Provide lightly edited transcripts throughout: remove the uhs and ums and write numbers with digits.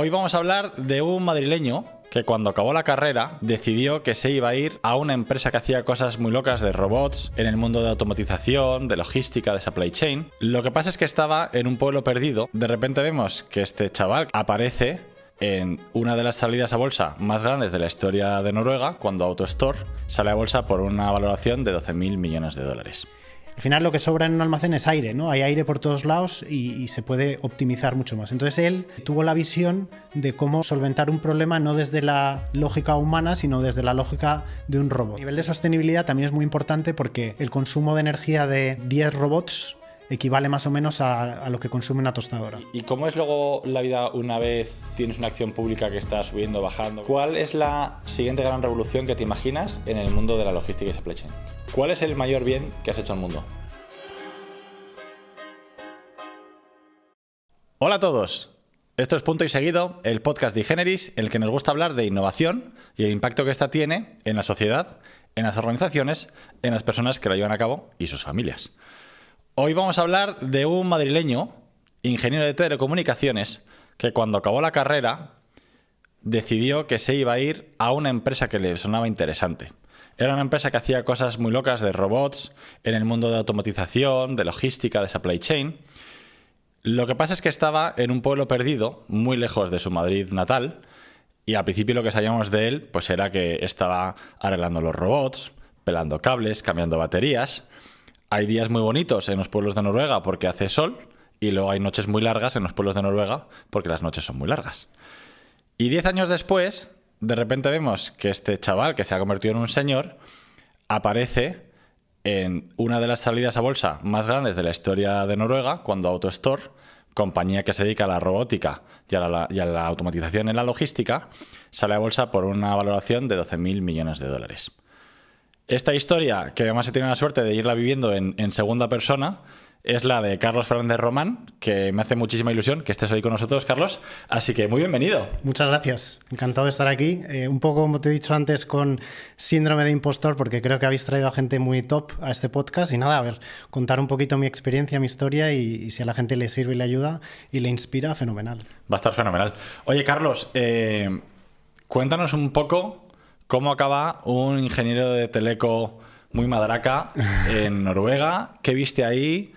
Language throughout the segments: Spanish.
Hoy vamos a hablar de un madrileño que cuando acabó la carrera decidió que se iba a ir a una empresa que hacía cosas muy locas de robots en el mundo de automatización, de logística, de supply chain. Lo que pasa es que estaba en un pueblo perdido. De repente vemos que este chaval aparece en una de las salidas a bolsa más grandes de la historia de Noruega, cuando AutoStore sale a bolsa por una valoración de 12.000 millones de dólares. Al final lo que sobra en un almacén es aire, ¿no? Hay aire por todos lados y se puede optimizar mucho más. Entonces él tuvo la visión de cómo solventar un problema no desde la lógica humana, sino desde la lógica de un robot. A nivel de sostenibilidad también es muy importante porque el consumo de energía de 10 robots equivale más o menos a lo que consume una tostadora. ¿Y cómo es luego la vida una vez tienes una acción pública que está subiendo, bajando? ¿Cuál es la siguiente gran revolución que te imaginas en el mundo de la logística y supply chain? ¿Cuál es el mayor bien que has hecho al mundo? Hola a todos. Esto es Punto y Seguido, el podcast de iGeneris, en el que nos gusta hablar de innovación y el impacto que esta tiene en la sociedad, en las organizaciones, en las personas que la llevan a cabo y sus familias. Hoy vamos a hablar de un madrileño, ingeniero de telecomunicaciones, que cuando acabó la carrera decidió que se iba a ir a una empresa que le sonaba interesante. Era una empresa que hacía cosas muy locas de robots en el mundo de automatización, de logística, de supply chain. Lo que pasa es que estaba en un pueblo perdido, muy lejos de su Madrid natal, y al principio lo que sabíamos de él pues era que estaba arreglando los robots, pelando cables, cambiando baterías. Hay días muy bonitos en los pueblos de Noruega porque hace sol, y luego hay noches muy largas en los pueblos de Noruega porque las noches son muy largas. Y 10 años después, de repente vemos que este chaval, que se ha convertido en un señor, aparece en una de las salidas a bolsa más grandes de la historia de Noruega, cuando AutoStore, compañía que se dedica a la robótica y a la automatización en la logística, sale a bolsa por una valoración de 12.000 millones de dólares. Esta historia, que además he tenido la suerte de irla viviendo en segunda persona, es la de Carlos Fernández Román, que me hace muchísima ilusión que estés hoy con nosotros, Carlos. Así que muy bienvenido. Muchas gracias, encantado de estar aquí. Un poco como te he dicho antes, con síndrome de impostor, porque creo que habéis traído a gente muy top a este podcast. Y nada, a ver, contar un poquito mi experiencia, mi historia y si a la gente le sirve y le ayuda y le inspira, fenomenal. Va a estar fenomenal. Oye, Carlos, cuéntanos un poco cómo acaba un ingeniero de teleco muy madraca en Noruega. ¿Qué viste ahí?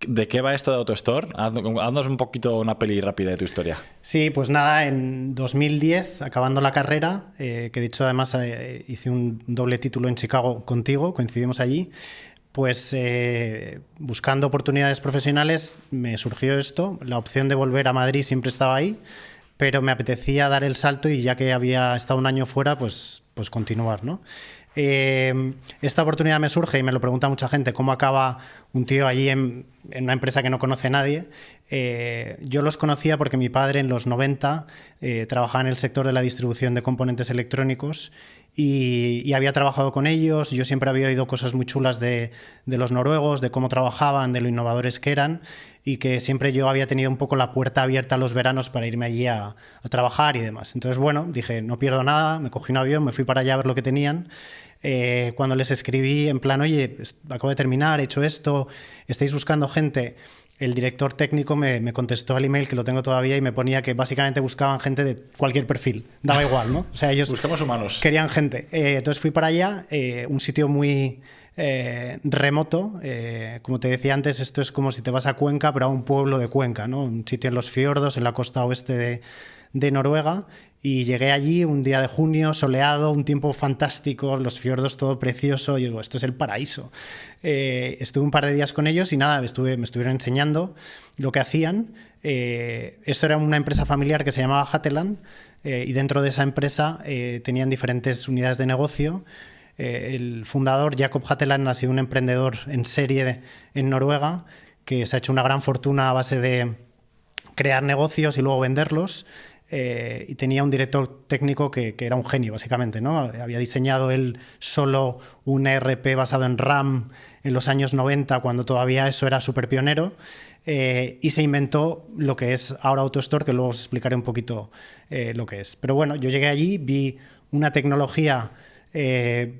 ¿De qué va esto de AutoStore? Haznos un poquito una peli rápida de tu historia. Sí, pues nada, en 2010, acabando la carrera, que de hecho además hice un doble título en Chicago contigo, coincidimos allí, pues buscando oportunidades profesionales me surgió esto. La opción de volver a Madrid siempre estaba ahí, pero me apetecía dar el salto y ya que había estado un año fuera, pues continuar, ¿no? Esta oportunidad me surge y me lo pregunta mucha gente, ¿cómo acaba un tío allí en una empresa que no conoce a nadie? Yo los conocía porque mi padre en los 90 trabajaba en el sector de la distribución de componentes electrónicos y había trabajado con ellos. Yo siempre había oído cosas muy chulas de los noruegos, de cómo trabajaban, de lo innovadores que eran, y que siempre yo había tenido un poco la puerta abierta los veranos para irme allí a trabajar y demás. Entonces, bueno, dije, no pierdo nada, me cogí un avión, me fui para allá a ver lo que tenían. Cuando les escribí en plan, oye, acabo de terminar, he hecho esto, ¿estáis buscando gente? El director técnico me contestó al email, que lo tengo todavía, y me ponía que básicamente buscaban gente de cualquier perfil, daba igual, ¿no? O sea, ellos buscamos humanos. Querían gente. Entonces fui para allá, un sitio muy remoto. Como te decía antes, esto es como si te vas a Cuenca, pero a un pueblo de Cuenca, ¿no? Un sitio en los fiordos, en la costa oeste de Noruega, y llegué allí un día de junio, soleado, un tiempo fantástico, los fiordos, todo precioso. Yo digo, esto es el paraíso. Estuve un par de días con ellos y nada, me estuvieron enseñando lo que hacían. Esto era una empresa familiar que se llamaba Hateland, y dentro de esa empresa tenían diferentes unidades de negocio. El fundador, Jacob Hateland, ha sido un emprendedor en serie en Noruega, que se ha hecho una gran fortuna a base de crear negocios y luego venderlos. Y tenía un director técnico que era un genio, básicamente, ¿no? Había diseñado él solo un ERP basado en RAM en los años 90, cuando todavía eso era súper pionero, y se inventó lo que es ahora AutoStore, que luego os explicaré un poquito lo que es. Pero bueno, yo llegué allí, vi una tecnología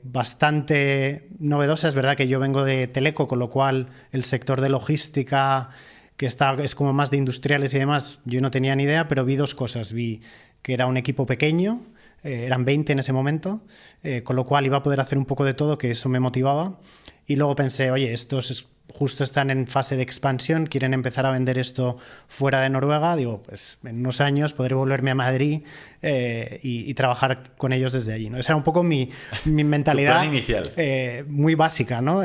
bastante novedosa. Es verdad que yo vengo de Teleco, con lo cual el sector de logística que es como más de industriales y demás, yo no tenía ni idea, pero vi dos cosas. Vi que era un equipo pequeño, eran 20 en ese momento, con lo cual iba a poder hacer un poco de todo, que eso me motivaba. Y luego pensé, oye, estos justo están en fase de expansión, quieren empezar a vender esto fuera de Noruega. Digo, pues en unos años podré volverme a Madrid y trabajar con ellos desde allí, ¿no? Esa era un poco mi mentalidad. Tu plan inicial. Muy básica, ¿no?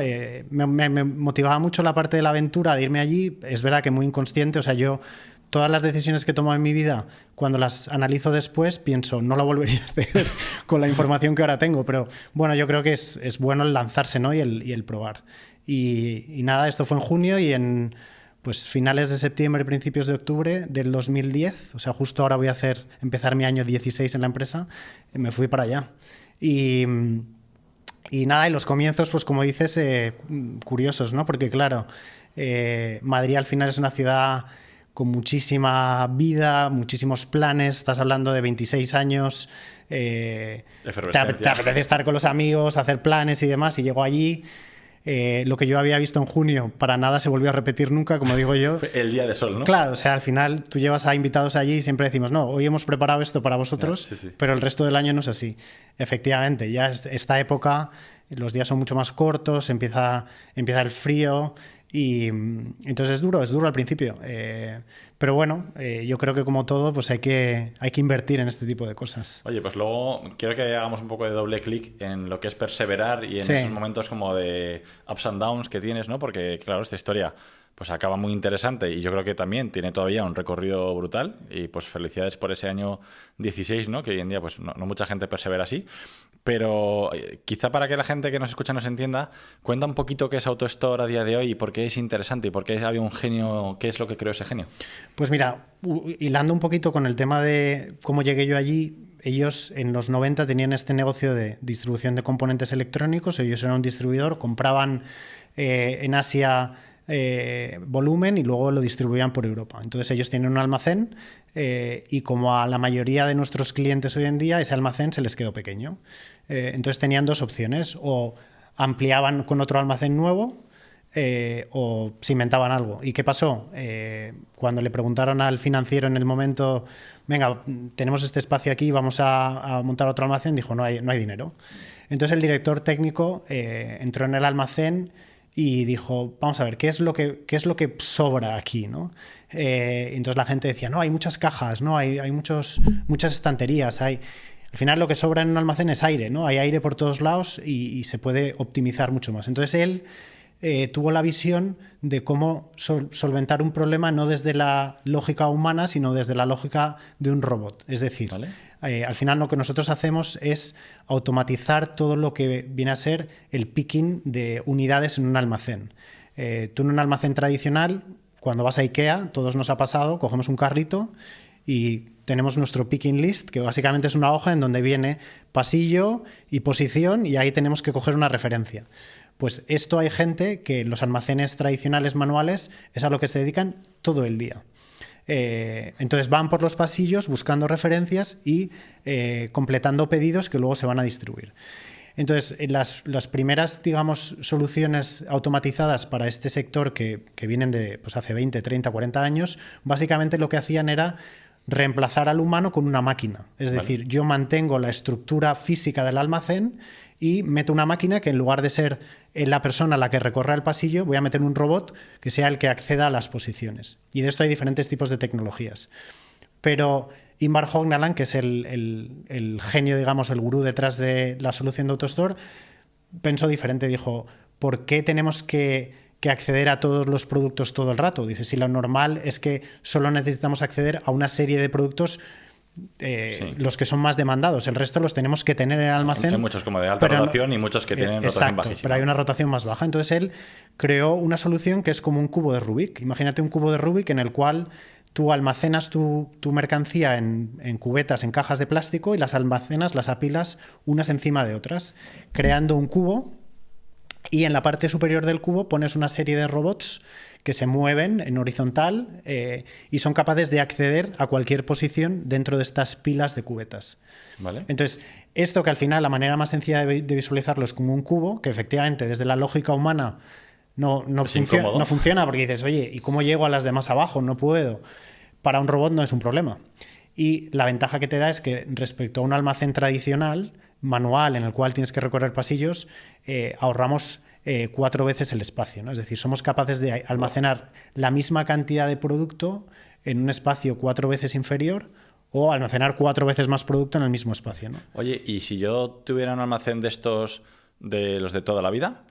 Me motivaba mucho la parte de la aventura de irme allí. Es verdad que muy inconsciente, o sea, yo todas las decisiones que he tomado en mi vida, cuando las analizo después, pienso, no lo volvería a hacer con la información que ahora tengo. Pero bueno, yo creo que es bueno el lanzarse, ¿no? y el probar. Y nada, esto fue en junio y en pues, finales de septiembre, principios de octubre del 2010, o sea, justo ahora voy a empezar mi año 16 en la empresa, me fui para allá. Y nada, y los comienzos, pues como dices, curiosos, ¿no? Porque claro, Madrid al final es una ciudad con muchísima vida, muchísimos planes, estás hablando de 26 años, te apetece estar con los amigos, hacer planes y demás, y llego allí, lo que yo había visto en junio para nada se volvió a repetir nunca, como digo yo. El día de sol, ¿no? Claro, o sea, al final tú llevas a invitados allí y siempre decimos, no, hoy hemos preparado esto para vosotros, sí, sí. Pero el resto del año no es así. Efectivamente, ya esta época los días son mucho más cortos, empieza el frío. Y entonces es duro al principio, pero bueno, yo creo que como todo pues hay que invertir en este tipo de cosas. Oye, pues luego quiero que hagamos un poco de doble clic en lo que es perseverar y en esos momentos como de ups and downs que tienes, ¿no? Porque claro, esta historia pues acaba muy interesante y yo creo que también tiene todavía un recorrido brutal y pues felicidades por ese año 16, ¿no? Que hoy en día pues no mucha gente persevera así, pero quizá para que la gente que nos escucha nos entienda, cuenta un poquito qué es AutoStore a día de hoy y por qué es interesante y por qué había un genio, qué es lo que creó ese genio. Pues mira, hilando un poquito con el tema de cómo llegué yo allí, ellos en los 90 tenían este negocio de distribución de componentes electrónicos, ellos eran un distribuidor, compraban en Asia volumen y luego lo distribuían por Europa. Entonces ellos tienen un almacén y como a la mayoría de nuestros clientes hoy en día, ese almacén se les quedó pequeño. Entonces tenían dos opciones, o ampliaban con otro almacén nuevo o se inventaban algo. ¿Y qué pasó? Cuando le preguntaron al financiero en el momento, venga, tenemos este espacio aquí, vamos a montar otro almacén, dijo, no hay dinero. Entonces el director técnico entró en el almacén y dijo, vamos a ver, ¿qué es lo que sobra aquí, ¿no? Entonces la gente decía, no, hay muchas cajas, no, hay muchas estanterías, al final lo que sobra en un almacén es aire, ¿no? Hay aire por todos lados y se puede optimizar mucho más. Entonces él tuvo la visión de cómo solventar un problema no desde la lógica humana, sino desde la lógica de un robot. Es decir, ¿vale? Al final lo que nosotros hacemos es automatizar todo lo que viene a ser el picking de unidades en un almacén. Tú en un almacén tradicional, cuando vas a IKEA, todos nos ha pasado, cogemos un carrito y tenemos nuestro picking list, que básicamente es una hoja en donde viene pasillo y posición y ahí tenemos que coger una referencia. Pues esto hay gente que los almacenes tradicionales manuales es a lo que se dedican todo el día. Entonces van por los pasillos buscando referencias y completando pedidos que luego se van a distribuir. Entonces, las primeras, digamos, soluciones automatizadas para este sector que vienen de pues hace 20, 30, 40 años, básicamente lo que hacían era reemplazar al humano con una máquina. Es decir, yo mantengo la estructura física del almacén y meto una máquina que en lugar de ser la persona la que recorra el pasillo, voy a meter un robot que sea el que acceda a las posiciones. Y de esto hay diferentes tipos de tecnologías. Pero Ingvar Högnaland, que es el genio, digamos, el gurú detrás de la solución de AutoStore, pensó diferente. Dijo, ¿por qué tenemos que acceder a todos los productos todo el rato? Dice, si lo normal es que solo necesitamos acceder a una serie de productos, los que son más demandados, el resto los tenemos que tener en el almacén. Hay muchos como de alta rotación y muchos que tienen rotación bajísima. Pero hay una rotación más baja. Entonces él creó una solución que es como un cubo de Rubik. Imagínate un cubo de Rubik en el cual tú almacenas tu mercancía en cubetas, en cajas de plástico y las almacenas, las apilas unas encima de otras, creando un cubo. Y en la parte superior del cubo pones una serie de robots que se mueven en horizontal y son capaces de acceder a cualquier posición dentro de estas pilas de cubetas. ¿Vale? Entonces, esto que al final la manera más sencilla de visualizarlo es como un cubo, que efectivamente desde la lógica humana no funciona porque dices, oye, ¿y cómo llego a las de más abajo? No puedo. Para un robot no es un problema. Y la ventaja que te da es que respecto a un almacén tradicional, manual, en el cual tienes que recorrer pasillos, ahorramos 4 veces el espacio, ¿no? Es decir, somos capaces de almacenar la misma cantidad de producto en un espacio 4 veces inferior o almacenar 4 veces más producto en el mismo espacio, ¿no? Oye, ¿y si yo tuviera un almacén de estos, de los de toda la vida?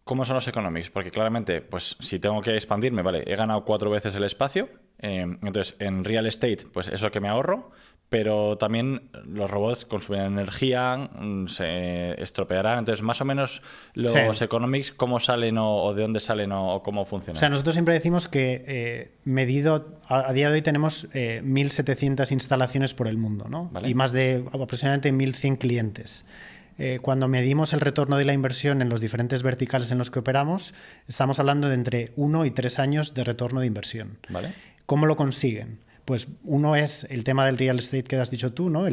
¿Cómo son los economics? Porque claramente, pues si tengo que expandirme, vale, he ganado 4 veces el espacio, entonces en real estate, pues eso que me ahorro, pero también los robots consumen energía, se estropearán, entonces más o menos los economics, ¿cómo salen o de dónde salen o cómo funcionan? O sea, nosotros siempre decimos que a día de hoy tenemos 1.700 instalaciones por el mundo, ¿no? ¿Vale? Y más de aproximadamente 1.100 clientes. Cuando medimos el retorno de la inversión en los diferentes verticales en los que operamos, estamos hablando de entre 1 y 3 años de retorno de inversión. ¿Vale? ¿Cómo lo consiguen? Pues uno es el tema del real estate que has dicho tú, ¿no?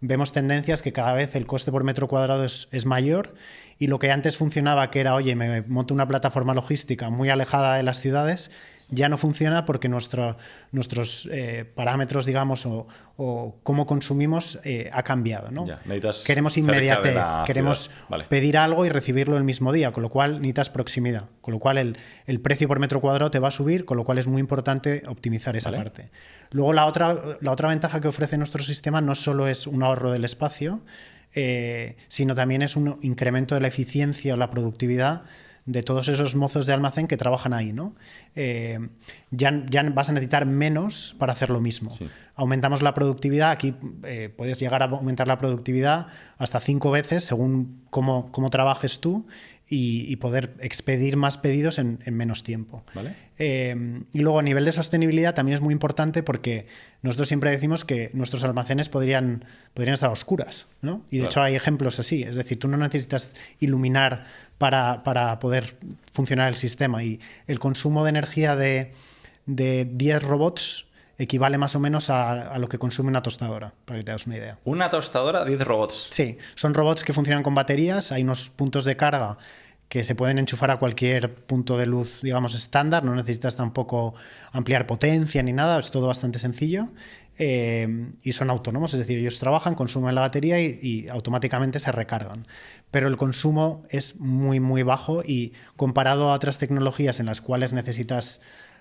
Vemos tendencias que cada vez el coste por metro cuadrado es mayor y lo que antes funcionaba, que era, oye, me monto una plataforma logística muy alejada de las ciudades, ya no funciona porque nuestros parámetros, digamos, o cómo consumimos ha cambiado, ¿no? Queremos inmediatez, queremos pedir algo y recibirlo el mismo día, con lo cual necesitas proximidad, con lo cual el precio por metro cuadrado te va a subir, con lo cual es muy importante optimizar esa parte. Luego la otra ventaja que ofrece nuestro sistema no solo es un ahorro del espacio, sino también es un incremento de la eficiencia o la productividad de todos esos mozos de almacén que trabajan ahí, ¿no? Ya vas a necesitar menos para hacer lo mismo. Sí. Aumentamos la productividad, aquí puedes llegar a aumentar la productividad hasta 5 veces según cómo trabajes tú y poder expedir más pedidos en menos tiempo. ¿Vale? Y luego a nivel de sostenibilidad también es muy importante porque nosotros siempre decimos que nuestros almacenes podrían estar a oscuras, ¿no? Y de hecho hay ejemplos así, es decir, tú no necesitas iluminar para poder funcionar el sistema y el consumo de energía de 10 robots equivale más o menos a lo que consume una tostadora, para que te hagas una idea. ¿Una tostadora, 10 robots? Sí, son robots que funcionan con baterías, hay unos puntos de carga que se pueden enchufar a cualquier punto de luz, digamos, estándar, no necesitas tampoco ampliar potencia ni nada, es todo bastante sencillo y son autónomos, es decir, ellos trabajan, consumen la batería y automáticamente se recargan. Pero el consumo es muy, muy bajo y comparado a otras tecnologías en las cuales necesitas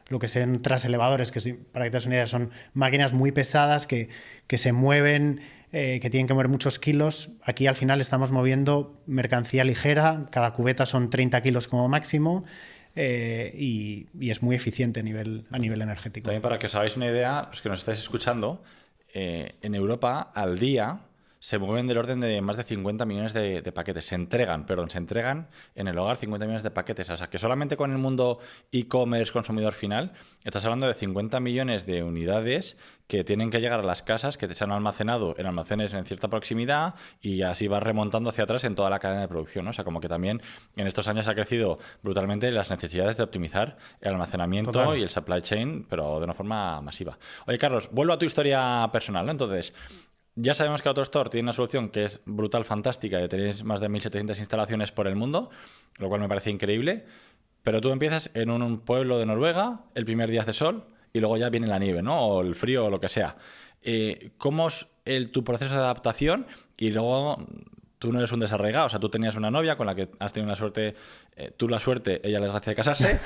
lo que son traselevadores, que para que te hagas una idea, son máquinas muy pesadas que se mueven, que tienen que mover muchos kilos. Aquí al final estamos moviendo mercancía ligera, cada cubeta son 30 kilos como máximo y es muy eficiente a nivel energético. También para que os hagáis una idea, los que nos estáis escuchando, en Europa al día se mueven del orden de más de 50 millones de paquetes. Se entregan en el hogar 50 millones de paquetes. O sea, que solamente con el mundo e-commerce consumidor final estás hablando de 50 millones de unidades que tienen que llegar a las casas, que se han almacenado en almacenes en cierta proximidad y así vas remontando hacia atrás en toda la cadena de producción, ¿no? O sea, como que también en estos años ha crecido brutalmente las necesidades de optimizar el almacenamiento y el supply chain, pero de una forma masiva. Oye, Carlos, vuelvo a tu historia personal, ¿no? Entonces, ya sabemos que AutoStore tiene una solución que es brutal, fantástica, que tenéis más de 1.700 instalaciones por el mundo, lo cual me parece increíble, pero tú empiezas en un pueblo de Noruega, el primer día hace sol y luego ya viene la nieve, ¿no? O el frío o lo que sea. ¿Cómo es tu proceso de adaptación? Y luego tú no eres un desarraigado, o sea, tú tenías una novia con la que has tenido una suerte, tú la suerte, ella la desgracia de casarse,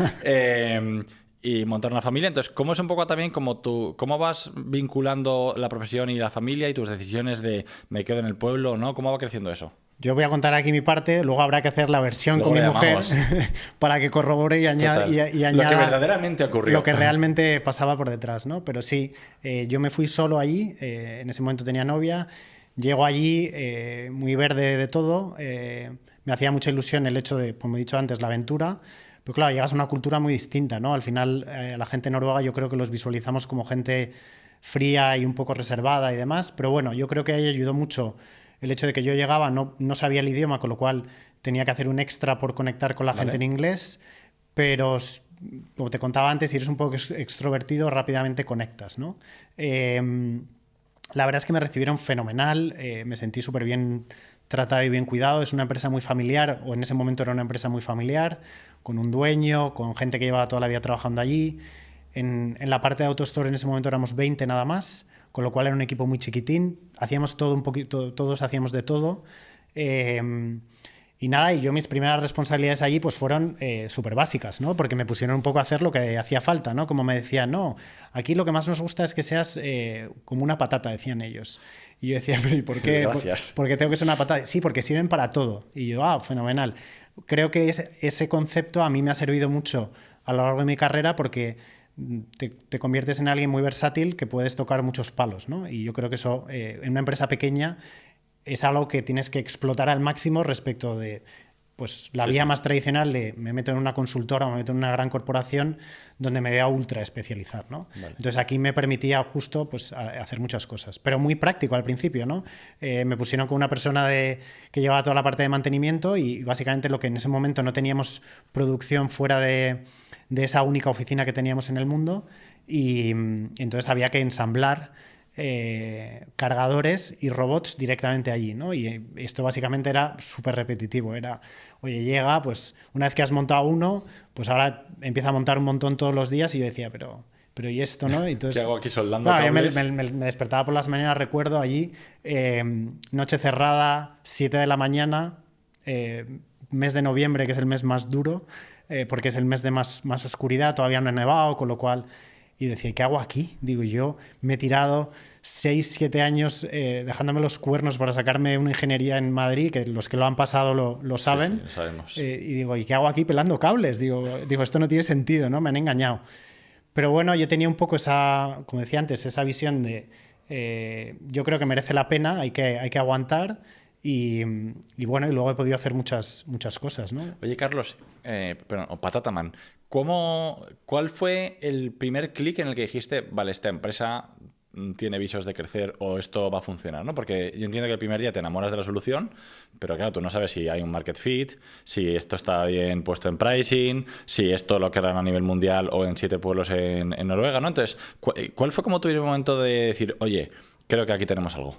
y montar una familia. Entonces, ¿cómo es un poco también cómo vas vinculando la profesión y la familia y tus decisiones de me quedo en el pueblo o no? ¿Cómo va creciendo eso? Yo voy a contar aquí mi parte, luego habrá que hacer la versión luego con mi mujer para que corrobore y añada lo que verdaderamente ocurrió. Lo que realmente pasaba por detrás, ¿no? Pero sí, yo me fui solo allí, en ese momento tenía novia, llego allí muy verde de todo, me hacía mucha ilusión el hecho de, como he dicho antes, la aventura. Pero claro, llegas a una cultura muy distinta, ¿no? Al final, la gente noruega yo creo que los visualizamos como gente fría y un poco reservada y demás, pero bueno, yo creo que ahí ayudó mucho el hecho de que yo llegaba, no sabía el idioma, con lo cual tenía que hacer un extra por conectar con la gente en inglés, pero como te contaba antes, si eres un poco extrovertido, rápidamente conectas, ¿no? La verdad es que me recibieron fenomenal, me sentí súper bien tratado y bien cuidado. Es una empresa muy familiar, o en ese momento era una empresa muy familiar, con un dueño, con gente que llevaba toda la vida trabajando allí. En la parte de AutoStore en ese momento éramos 20 nada más, con lo cual era un equipo muy chiquitín. Hacíamos todo un poquito, todos hacíamos de todo. Y nada, y yo mis primeras responsabilidades allí pues fueron súper básicas, ¿no? Porque me pusieron un poco a hacer lo que hacía falta, ¿no? Como me decían, no, aquí lo que más nos gusta es que seas como una patata, decían ellos. Y yo decía, pero ¿y por qué? ¿Por qué tengo que ser una patata? Sí, porque sirven para todo. Y yo, fenomenal. Creo que ese concepto a mí me ha servido mucho a lo largo de mi carrera porque te conviertes en alguien muy versátil que puedes tocar muchos palos, ¿no? Y yo creo que eso en una empresa pequeña es algo que tienes que explotar al máximo respecto de pues la vía más tradicional de me meto en una consultora o me meto en una gran corporación donde me voy a ultra especializar, ¿no? Vale. Entonces aquí me permitía justo pues hacer muchas cosas, pero muy práctico al principio, ¿no? Me pusieron con una persona que llevaba toda la parte de mantenimiento y básicamente lo que en ese momento no teníamos producción fuera de esa única oficina que teníamos en el mundo y entonces había que ensamblar cargadores y robots directamente allí, ¿no? Y esto básicamente era súper repetitivo, era, oye, llega, pues una vez que has montado uno, pues ahora empieza a montar un montón todos los días y yo decía, pero ¿y esto, no? Entonces, ¿qué hago aquí soldando cables? Me despertaba por las mañanas, recuerdo, allí, noche cerrada, 7 de la mañana, mes de noviembre, que es el mes más duro, porque es el mes de más oscuridad, todavía no ha nevado, con lo cual... Y decía, ¿qué hago aquí? Digo, yo me he tirado 6, 7 años dejándome los cuernos para sacarme una ingeniería en Madrid, que los que lo han pasado lo saben. Sí, lo sabemos. Y digo, ¿y qué hago aquí pelando cables? Digo, esto no tiene sentido, ¿no? Me han engañado. Pero bueno, yo tenía un poco esa, como decía antes, esa visión de yo creo que merece la pena, hay que aguantar. Y bueno, y luego he podido hacer muchas cosas, ¿no? Oye, Carlos, Patataman, ¿cuál fue el primer clic en el que dijiste, vale, esta empresa tiene visos de crecer o esto va a funcionar, ¿no? Porque yo entiendo que el primer día te enamoras de la solución, pero claro, tú no sabes si hay un market fit, si esto está bien puesto en pricing, si esto lo querrán a nivel mundial o en 7 pueblos en Noruega, ¿no? Entonces, ¿cuál fue como tu primer momento de decir, oye, creo que aquí tenemos algo?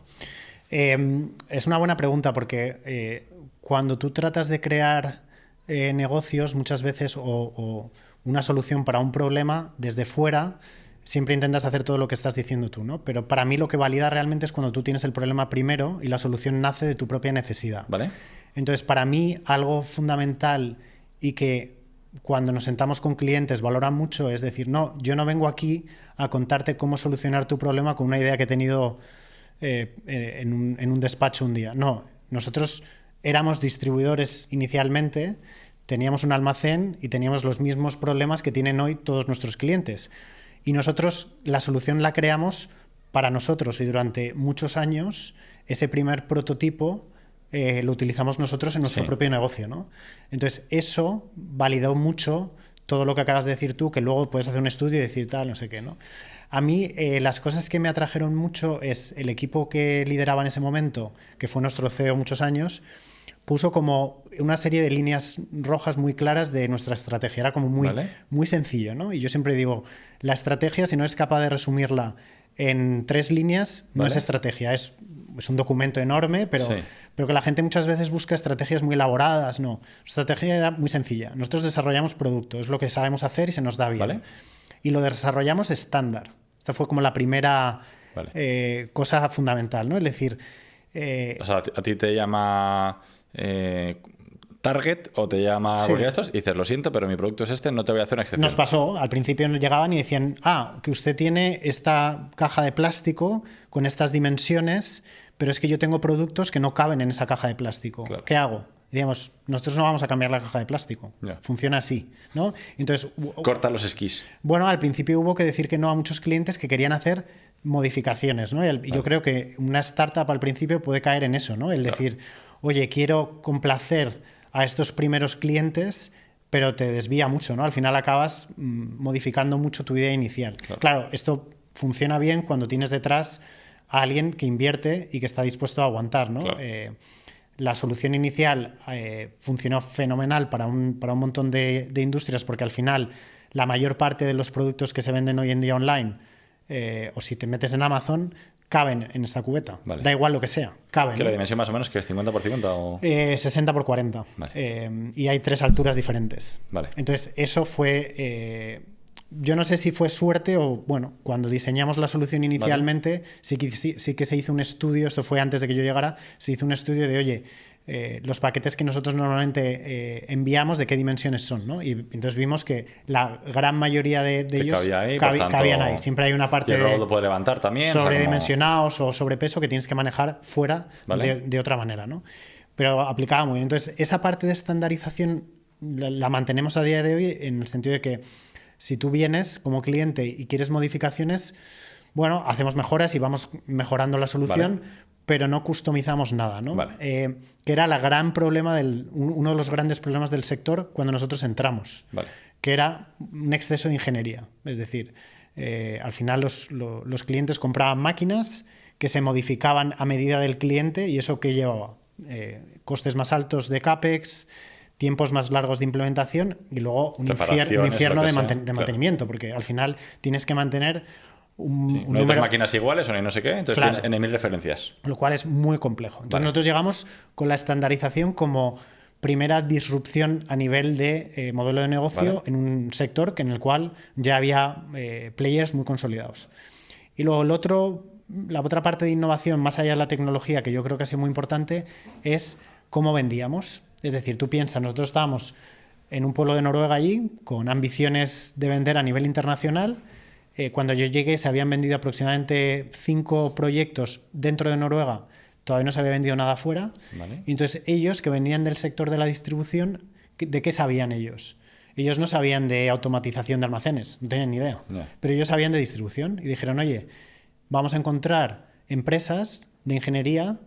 Es una buena pregunta porque cuando tú tratas de crear negocios muchas veces o una solución para un problema desde fuera, siempre intentas hacer todo lo que estás diciendo tú, ¿no? Pero para mí lo que valida realmente es cuando tú tienes el problema primero y la solución nace de tu propia necesidad. ¿Vale? Entonces, para mí algo fundamental y que cuando nos sentamos con clientes valoran mucho es decir, no, yo no vengo aquí a contarte cómo solucionar tu problema con una idea que he tenido en un despacho un día. No, nosotros éramos distribuidores inicialmente, teníamos un almacén y teníamos los mismos problemas que tienen hoy todos nuestros clientes. Y nosotros la solución la creamos para nosotros y durante muchos años ese primer prototipo lo utilizamos nosotros en nuestro propio negocio, ¿no? Entonces eso validó mucho todo lo que acabas de decir tú, que luego puedes hacer un estudio y decir tal, no sé qué, ¿no? A mí las cosas que me atrajeron mucho es el equipo que lideraba en ese momento, que fue nuestro CEO muchos años, puso como una serie de líneas rojas muy claras de nuestra estrategia. Era como muy sencillo, ¿no? Y yo siempre digo, la estrategia, si no es capaz de resumirla en 3 líneas, no es estrategia, es un documento enorme, pero que la gente muchas veces busca estrategias muy elaboradas. No, nuestra estrategia era muy sencilla. Nosotros desarrollamos producto, es lo que sabemos hacer y se nos da bien. ¿Vale? Y lo desarrollamos estándar. Esta fue como la primera cosa fundamental, ¿no? Es decir... o sea, a ti te llama... Target o te llama estos y dices, lo siento, pero mi producto es este, no te voy a hacer una excepción. Nos pasó, al principio nos llegaban y decían, que usted tiene esta caja de plástico con estas dimensiones, pero es que yo tengo productos que no caben en esa caja de plástico. Claro. ¿Qué hago? Digamos, nosotros no vamos a cambiar la caja de plástico. Funciona así, ¿no? Entonces, corta los esquís. Bueno, al principio hubo que decir que no a muchos clientes que querían hacer modificaciones, ¿no? Y yo creo que una startup al principio puede caer en eso, ¿no? El decir, oye, quiero complacer a estos primeros clientes, pero te desvía mucho, ¿no? Al final acabas modificando mucho tu idea inicial. Claro, esto funciona bien cuando tienes detrás a alguien que invierte y que está dispuesto a aguantar, ¿no? La solución inicial funcionó fenomenal para un montón de industrias porque al final la mayor parte de los productos que se venden hoy en día online o si te metes en Amazon caben en esta cubeta. Vale. Da igual lo que sea, caben. ¿Que la ¿no? dimensión más o menos que es 50 por 50 o...? 60 por 40. Vale. Y hay 3 alturas diferentes. Vale. Entonces, eso fue... yo no sé si fue suerte o, bueno, cuando diseñamos la solución inicialmente, sí que se hizo un estudio, esto fue antes de que yo llegara, se hizo un estudio de, oye, los paquetes que nosotros normalmente enviamos, de qué dimensiones son, ¿no? Y entonces vimos que la gran mayoría de ellos cabían ahí. Siempre hay una parte y el robot lo puede levantar también. Sobredimensionados o sobrepeso que tienes que manejar fuera ¿vale? de otra manera, ¿no? Pero aplicaba muy bien. Entonces, esa parte de estandarización la mantenemos a día de hoy en el sentido de que si tú vienes como cliente y quieres modificaciones, bueno, hacemos mejoras y vamos mejorando la solución, vale, pero no customizamos nada, ¿no? Vale. Que era la gran problema uno de los grandes problemas del sector cuando nosotros entramos, vale, que era un exceso de ingeniería. Es decir, al final los clientes compraban máquinas que se modificaban a medida del cliente y eso que llevaba costes más altos de CAPEX, tiempos más largos de implementación y luego un infierno de mantenimiento, claro, porque al final tienes que mantener un no hay dos máquinas iguales o no sé qué, entonces claro, tienes N.000 referencias. Lo cual es muy complejo. Entonces vale, nosotros llegamos con la estandarización como primera disrupción a nivel de modelo de negocio, vale, en un sector en el cual ya había players muy consolidados. Y luego la otra parte de innovación, más allá de la tecnología, que yo creo que ha sido muy importante, es cómo vendíamos. Es decir, tú piensas, nosotros estábamos en un pueblo de Noruega allí, con ambiciones de vender a nivel internacional. Cuando yo llegué se habían vendido aproximadamente 5 proyectos dentro de Noruega, todavía no se había vendido nada fuera. Vale. Y entonces ellos, que venían del sector de la distribución, ¿de qué sabían ellos? Ellos no sabían de automatización de almacenes, no tenían ni idea. Yeah. Pero ellos sabían de distribución y dijeron, oye, vamos a encontrar empresas de ingeniería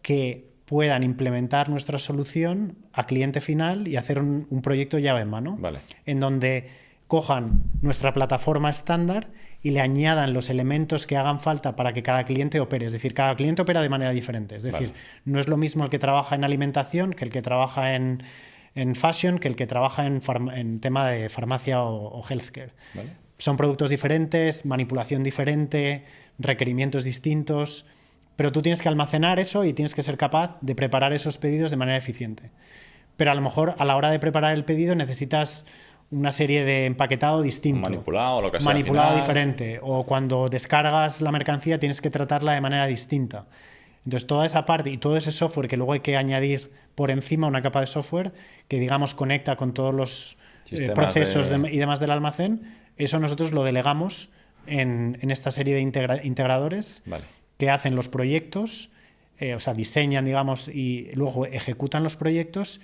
que puedan implementar nuestra solución a cliente final y hacer un proyecto llave en mano, vale, en donde cojan nuestra plataforma estándar y le añadan los elementos que hagan falta para que cada cliente opere. Es decir, cada cliente opera de manera diferente. Es decir, vale, no es lo mismo el que trabaja en alimentación que el que trabaja en fashion, que el que trabaja en tema de farmacia o healthcare. Vale. Son productos diferentes, manipulación diferente, requerimientos distintos, pero tú tienes que almacenar eso y tienes que ser capaz de preparar esos pedidos de manera eficiente. Pero a lo mejor a la hora de preparar el pedido necesitas una serie de empaquetado distinto. Manipulado, lo que sea. Manipulado diferente. O cuando descargas la mercancía tienes que tratarla de manera distinta. Entonces toda esa parte y todo ese software que luego hay que añadir por encima, una capa de software que digamos conecta con todos los procesos y demás del almacén, eso nosotros lo delegamos en esta serie de integradores, vale, que hacen los proyectos, o sea, diseñan, digamos, y luego ejecutan los proyectos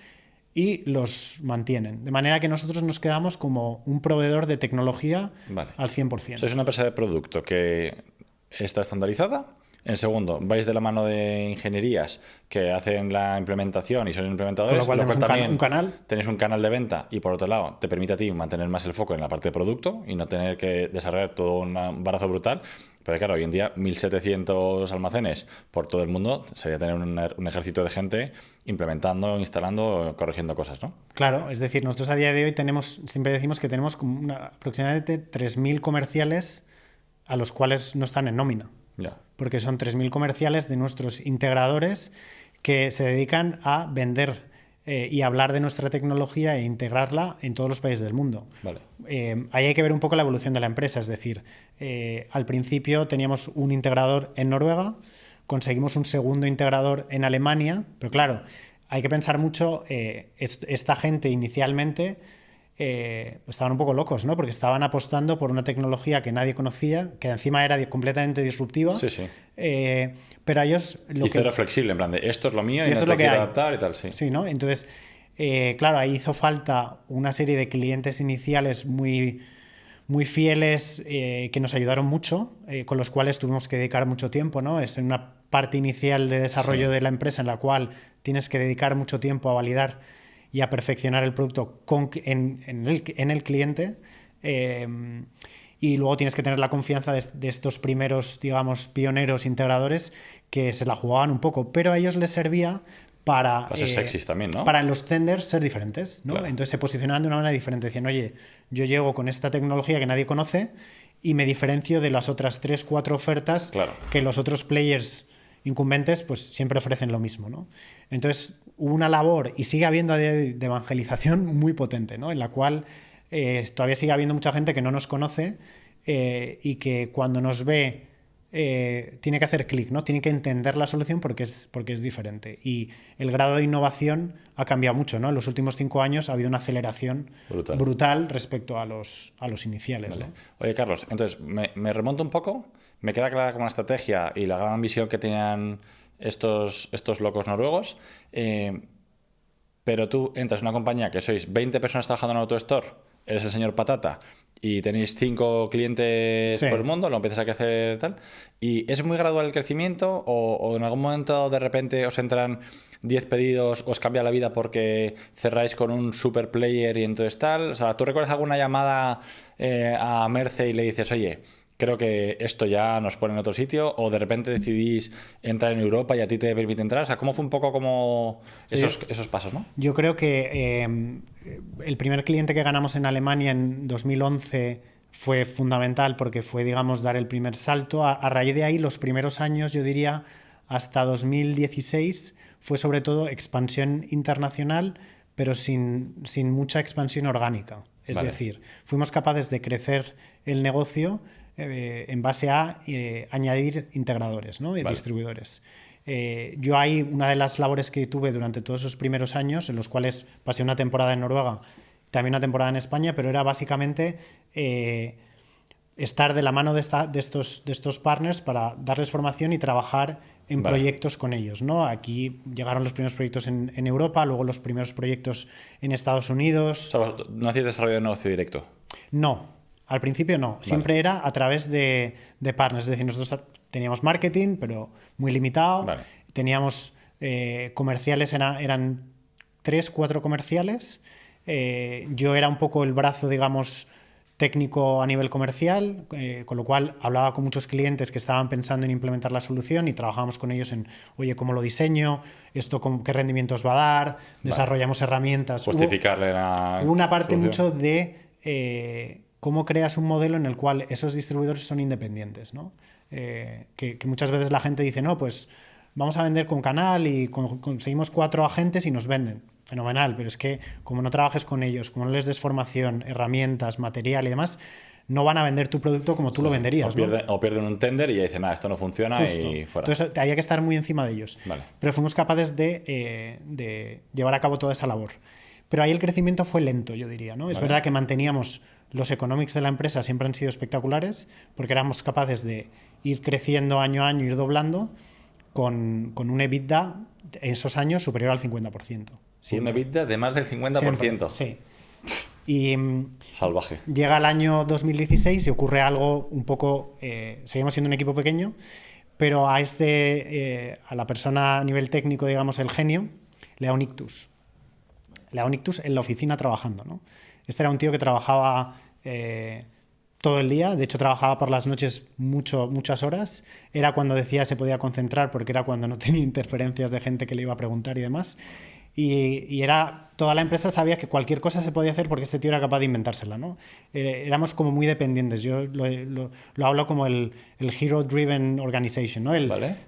y los mantienen. De manera que nosotros nos quedamos como un proveedor de tecnología, vale, al 100%. Sois una empresa de producto que está estandarizada. En segundo, vais de la mano de ingenierías que hacen la implementación y son implementadores. Con lo cual tenemos un canal. Tenéis un canal de venta y por otro lado te permite a ti mantener más el foco en la parte de producto y no tener que desarrollar todo un barazo brutal. Pero claro, hoy en día 1.700 almacenes por todo el mundo sería tener un ejército de gente implementando, instalando, corrigiendo cosas, ¿no? Claro, es decir, nosotros a día de hoy siempre decimos que tenemos como aproximadamente 3.000 comerciales a los cuales no están en nómina. Ya. Porque son 3.000 comerciales de nuestros integradores que se dedican a vender y hablar de nuestra tecnología e integrarla en todos los países del mundo. Vale. Ahí hay que ver un poco la evolución de la empresa, es decir, al principio teníamos un integrador en Noruega, conseguimos un segundo integrador en Alemania, pero claro, hay que pensar mucho, esta gente inicialmente estaban un poco locos, ¿no? Porque estaban apostando por una tecnología que nadie conocía, que encima era completamente disruptiva. Sí, sí. Pero a ellos... Cero flexible, en plan de esto es lo mío y no te quiero adaptar y tal, sí. Sí, ¿no? Entonces, claro, ahí hizo falta una serie de clientes iniciales muy, muy fieles que nos ayudaron mucho, con los cuales tuvimos que dedicar mucho tiempo, ¿no? Es una parte inicial de desarrollo de la empresa en la cual tienes que dedicar mucho tiempo a validar y a perfeccionar el producto en el cliente. Y luego tienes que tener la confianza de estos primeros, digamos, pioneros integradores que se la jugaban un poco, pero a ellos les servía para ser sexys también, ¿no? Para en los tenders ser diferentes, ¿no? Claro. Entonces se posicionaban de una manera diferente. Decían, oye, yo llego con esta tecnología que nadie conoce y me diferencio de las otras 3, 4 ofertas que los otros players incumbentes pues siempre ofrecen lo mismo, ¿no? Entonces hubo una labor, y sigue habiendo de evangelización muy potente, ¿no? En la cual todavía sigue habiendo mucha gente que no nos conoce y que cuando nos ve tiene que hacer clic, ¿no? Tiene que entender la solución porque es diferente. Y el grado de innovación ha cambiado mucho, ¿no? En los últimos 5 años ha habido una aceleración brutal respecto a los iniciales. Vale. ¿no? Oye, Carlos, entonces me remonto un poco. Me queda clara como la estrategia y la gran visión que tenían estos locos noruegos. Pero tú entras en una compañía que sois 20 personas trabajando en AutoStore, eres el señor Patata y tenéis 5 clientes por el mundo, lo empiezas a crecer tal. ¿Y es muy gradual el crecimiento o en algún momento de repente os entran 10 pedidos, os cambia la vida porque cerráis con un super player y entonces tal? O sea, ¿tú recuerdas alguna llamada a Merce y le dices, oye, creo que esto ya nos pone en otro sitio, o de repente decidís entrar en Europa y a ti te permite entrar? O sea, ¿cómo fue un poco como esos pasos, no? Yo creo que el primer cliente que ganamos en Alemania en 2011 fue fundamental porque fue, digamos, dar el primer salto. A raíz de ahí, los primeros años, yo diría, hasta 2016, fue sobre todo expansión internacional, pero sin mucha expansión orgánica. Es decir, fuimos capaces de crecer el negocio en base a añadir integradores, ¿no? Y distribuidores. Yo ahí, una de las labores que tuve durante todos esos primeros años, en los cuales pasé una temporada en Noruega, también una temporada en España, pero era básicamente estar de la mano de estos partners para darles formación y trabajar en proyectos con ellos, ¿no? Aquí llegaron los primeros proyectos en Europa, luego los primeros proyectos en Estados Unidos. O sea, ¿no hacías desarrollo de negocio directo? No. Al principio no, siempre era a través de partners, es decir, nosotros teníamos marketing, pero muy limitado, teníamos comerciales, eran 3, 4 comerciales, yo era un poco el brazo, digamos, técnico a nivel comercial, con lo cual hablaba con muchos clientes que estaban pensando en implementar la solución y trabajábamos con ellos en, oye, ¿cómo lo diseño? ¿Esto qué rendimientos va a dar? Desarrollamos herramientas. Justificarle hubo una parte mucho de cómo creas un modelo en el cual esos distribuidores son independientes, ¿no? Que muchas veces la gente dice, no, pues vamos a vender con canal y conseguimos 4 agentes y nos venden. Fenomenal, pero es que como no trabajes con ellos, como no les des formación, herramientas, material y demás, no van a vender tu producto como tú lo venderías. O pierden un tender y ya dicen, esto no funciona. Justo. Y fuera. Entonces había que estar muy encima de ellos. Pero fuimos capaces de llevar a cabo toda esa labor. Pero ahí el crecimiento fue lento, yo diría, ¿no? Es verdad que manteníamos los economics de la empresa, siempre han sido espectaculares, porque éramos capaces de ir creciendo año a año, ir doblando, con un EBITDA en esos años superior al 50%. Un EBITDA de más del 50%. Siempre, sí. Y salvaje. Llega el año 2016 y ocurre algo un poco... seguimos siendo un equipo pequeño, pero a la persona a nivel técnico, digamos, el genio, le da un ictus. Le da un ictus en la oficina trabajando, ¿no? Este era un tío que trabajaba todo el día, de hecho trabajaba por las noches muchas horas. Era cuando decía se podía concentrar porque era cuando no tenía interferencias de gente que le iba a preguntar y demás. Y toda la empresa sabía que cualquier cosa se podía hacer porque este tío era capaz de inventársela, ¿no? Éramos como muy dependientes. Yo lo hablo como el hero-driven organization, ¿no?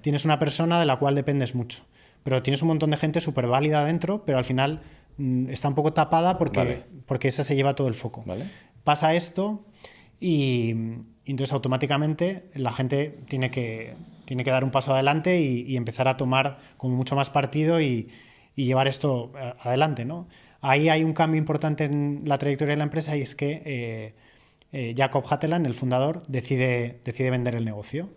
Tienes una persona de la cual dependes mucho, pero tienes un montón de gente súper válida dentro, pero al final está un poco tapada porque esa se lleva todo el foco. Pasa esto y entonces automáticamente la gente tiene que dar un paso adelante y empezar a tomar como mucho más partido y llevar esto adelante, ¿no? Ahí hay un cambio importante en la trayectoria de la empresa y es que Jacob Hatteland, el fundador, decide vender el negocio.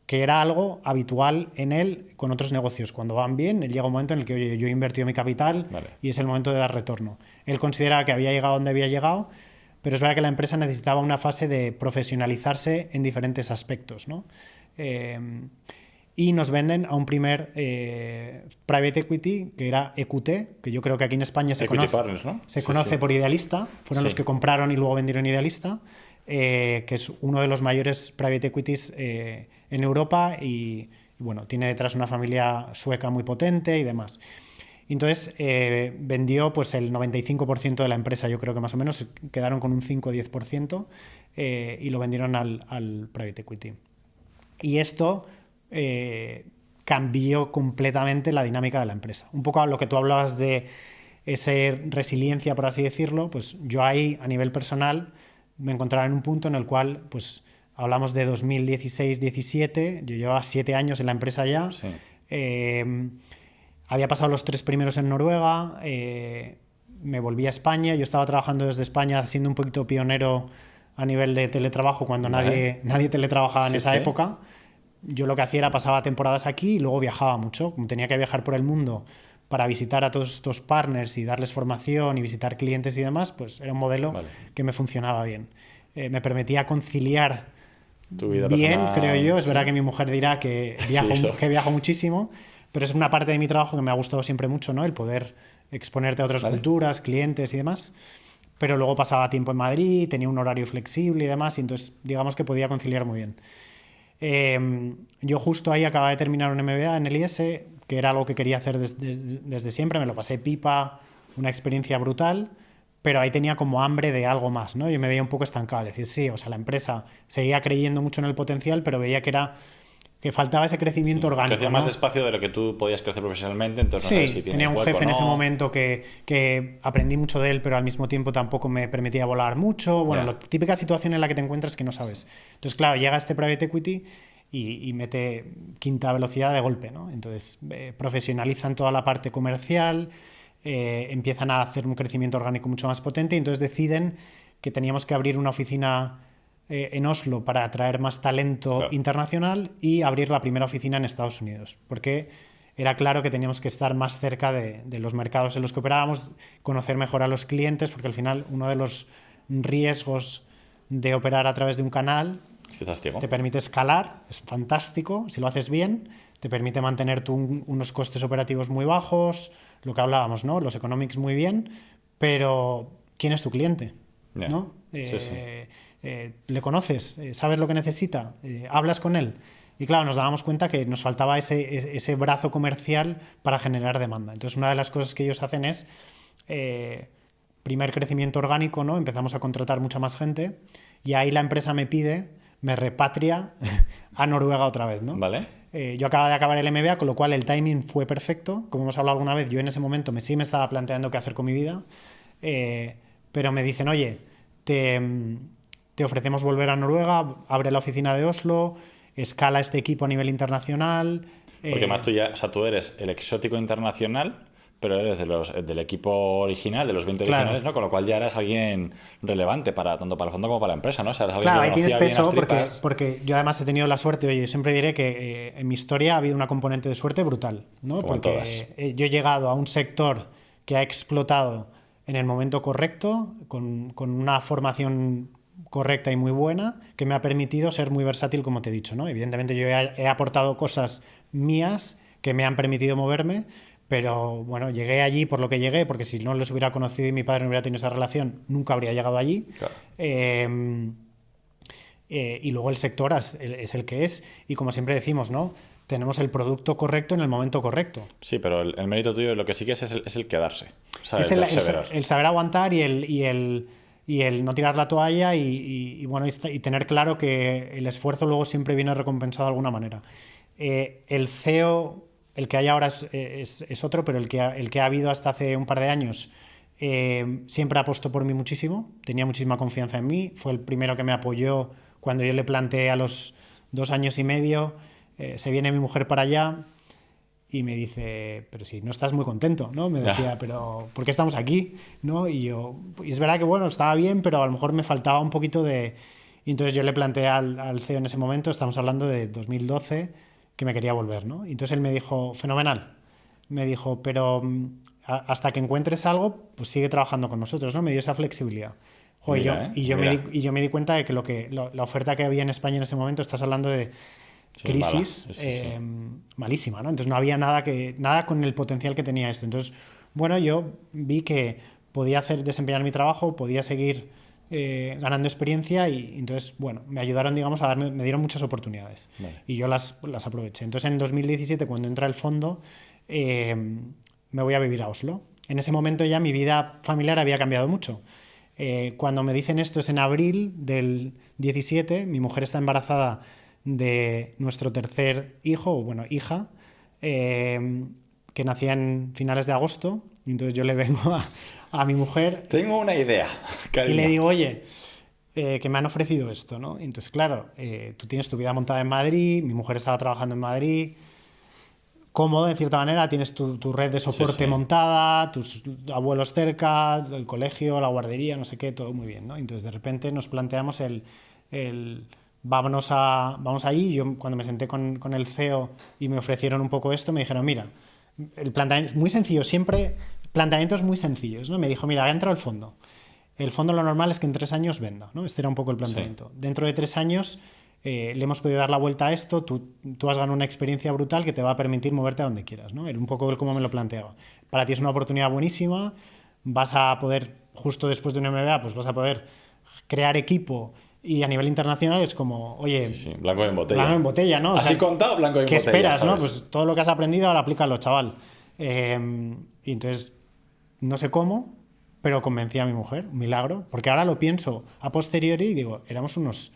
Que era algo habitual en él con otros negocios. Cuando van bien, él llega un momento en el que, oye, yo he invertido mi capital y es el momento de dar retorno. Él considera que había llegado donde había llegado, pero es verdad que la empresa necesitaba una fase de profesionalizarse en diferentes aspectos, ¿no? Y nos venden a un primer private equity que era EQT, que yo creo que aquí en España se conoce, Partners, ¿no? se conoce por Idealista. Fueron los que compraron y luego vendieron Idealista, que es uno de los mayores private equities en Europa y bueno, tiene detrás una familia sueca muy potente y demás. Entonces vendió pues el 95% de la empresa, yo creo que más o menos, quedaron con un 5 o 10% y lo vendieron al private equity. Y esto cambió completamente la dinámica de la empresa. Un poco a lo que tú hablabas de esa resiliencia, por así decirlo, pues yo ahí a nivel personal me encontraba en un punto en el cual pues hablamos de 2016-17, yo llevaba 7 años en la empresa ya. Sí. Había pasado los 3 primeros en Noruega, me volví a España, yo estaba trabajando desde España siendo un poquito pionero a nivel de teletrabajo cuando nadie teletrabajaba en esa época. Yo lo que hacía era pasaba temporadas aquí y luego viajaba mucho, como tenía que viajar por el mundo para visitar a todos estos partners y darles formación y visitar clientes y demás, pues era un modelo que me funcionaba bien. Me permitía conciliar Tu vida bien, personal, creo yo. Es verdad que mi mujer dirá que viajo muchísimo, pero es una parte de mi trabajo que me ha gustado siempre mucho, ¿no? El poder exponerte a otras culturas, clientes y demás. Pero luego pasaba tiempo en Madrid, tenía un horario flexible y demás, y entonces digamos que podía conciliar muy bien. Yo justo ahí acababa de terminar un MBA en el IS, que era algo que quería hacer desde siempre, me lo pasé pipa, una experiencia brutal, pero ahí tenía como hambre de algo más, ¿no? Yo me veía un poco estancado, es decir, sí, o sea, la empresa seguía creyendo mucho en el potencial, pero veía que faltaba ese crecimiento orgánico. Crecía más despacio de lo que tú podías crecer profesionalmente, entonces no sé si tenía un jefe en ese momento que aprendí mucho de él, pero al mismo tiempo tampoco me permitía volar mucho. Bueno, la típica situación en la que te encuentras que no sabes. Entonces, claro, llega este private equity y mete quinta velocidad de golpe, ¿no? Entonces, profesionalizan toda la parte comercial, empiezan a hacer un crecimiento orgánico mucho más potente y entonces deciden que teníamos que abrir una oficina en Oslo para atraer más talento internacional y abrir la primera oficina en Estados Unidos, porque era claro que teníamos que estar más cerca de los mercados en los que operábamos, conocer mejor a los clientes, porque al final uno de los riesgos de operar a través de un canal te permite escalar, es fantástico, si lo haces bien, te permite mantener unos costes operativos muy bajos, lo que hablábamos, ¿no? Los economics muy bien, pero ¿quién es tu cliente? ¿No? ¿Le conoces? ¿Sabes lo que necesita? ¿Hablas con él? Y claro, nos dábamos cuenta que nos faltaba ese brazo comercial para generar demanda. Entonces, una de las cosas que ellos hacen es primer crecimiento orgánico, ¿no? Empezamos a contratar mucha más gente y ahí la empresa me repatria a Noruega otra vez, ¿no? Vale. Yo acababa de acabar el MBA, con lo cual el timing fue perfecto. Como hemos hablado alguna vez, yo en ese momento sí me estaba planteando qué hacer con mi vida, pero me dicen, oye, te ofrecemos volver a Noruega, abre la oficina de Oslo, escala este equipo a nivel internacional. Porque más tú eres el exótico internacional, pero eres del equipo original, de los 20 originales, ¿no? Con lo cual ya eras alguien relevante tanto para el fondo como para la empresa, ¿no? O sea, eres alguien claro, que ahí tienes peso bien porque yo además he tenido la suerte, oye, yo siempre diré que en mi historia ha habido una componente de suerte brutal, ¿no? Como porque yo he llegado a un sector que ha explotado en el momento correcto, con una formación correcta y muy buena, que me ha permitido ser muy versátil, como te he dicho, ¿no? Evidentemente yo he aportado cosas mías que me han permitido moverme, pero bueno, llegué allí por lo que llegué, porque si no los hubiera conocido y mi padre no hubiera tenido esa relación, nunca habría llegado allí. Claro. Y luego el sector es el que es, y como siempre decimos, ¿no? Tenemos el producto correcto en el momento correcto. Sí, pero el mérito tuyo lo que sí que es el quedarse. O sea, el saber aguantar y el no tirar la toalla bueno, y tener claro que el esfuerzo luego siempre viene recompensado de alguna manera. El CEO, el que hay ahora es otro, pero el que ha habido hasta hace un par de años siempre apostó por mí muchísimo, tenía muchísima confianza en mí, fue el primero que me apoyó cuando yo le planteé a los 2 años y medio, se viene mi mujer para allá y me dice, pero si no estás muy contento, ¿no? Me decía, pero ¿por qué estamos aquí? ¿No? Y es verdad que bueno, estaba bien, pero a lo mejor me faltaba un poquito de... Y entonces yo le planteé al CEO en ese momento, estamos hablando de 2012, que me quería volver, ¿no? Y entonces él me dijo, fenomenal. Me dijo, pero hasta que encuentres algo, pues sigue trabajando con nosotros, ¿no? Me dio esa flexibilidad. Joder, yo me di cuenta de que la oferta que había en España en ese momento, estás hablando de crisis malísima, ¿no? Entonces no había nada con el potencial que tenía esto. Entonces, bueno, yo vi que podía desempeñar mi trabajo, podía seguir ganando experiencia y entonces, bueno, me ayudaron, digamos, me dieron muchas oportunidades. Vale. Y yo las aproveché. Entonces, en 2017, cuando entra el fondo, me voy a vivir a Oslo. En ese momento ya mi vida familiar había cambiado mucho. Cuando me dicen esto es en abril del 17, mi mujer está embarazada de nuestro tercer hijo, o bueno, hija, que nacía en finales de agosto. Entonces yo le vengo a mi mujer. Tengo una idea, cariño. Y le digo, oye, que me han ofrecido esto, ¿no? Entonces, claro, tú tienes tu vida montada en Madrid, mi mujer estaba trabajando en Madrid, cómodo, de cierta manera, tienes tu red de soporte montada, tus abuelos cerca, el colegio, la guardería, no sé qué, todo muy bien, ¿no? Entonces, de repente nos planteamos vamos ahí. Yo, cuando me senté con el CEO y me ofrecieron un poco esto, me dijeron, mira, el planteamiento es muy sencillo, siempre planteamientos muy sencillos, ¿no? Me dijo, mira, entra al fondo. El fondo lo normal es que en 3 años venda, ¿no? Este era un poco el planteamiento. Sí. Dentro de 3 años le hemos podido dar la vuelta a esto, tú has ganado una experiencia brutal que te va a permitir moverte a donde quieras, ¿no? Era un poco como me lo planteaba. Para ti es una oportunidad buenísima, vas a poder, justo después de un MBA, pues vas a poder crear equipo y a nivel internacional es como, oye... Sí, blanco en botella. Blanco en botella, ¿no? Así contado, blanco en botella. ¿Qué esperas, ¿sabes? no? Pues todo lo que has aprendido ahora aplícalo, chaval. Y entonces, no sé cómo, pero convencí a mi mujer, un milagro, porque ahora lo pienso a posteriori y digo, éramos unos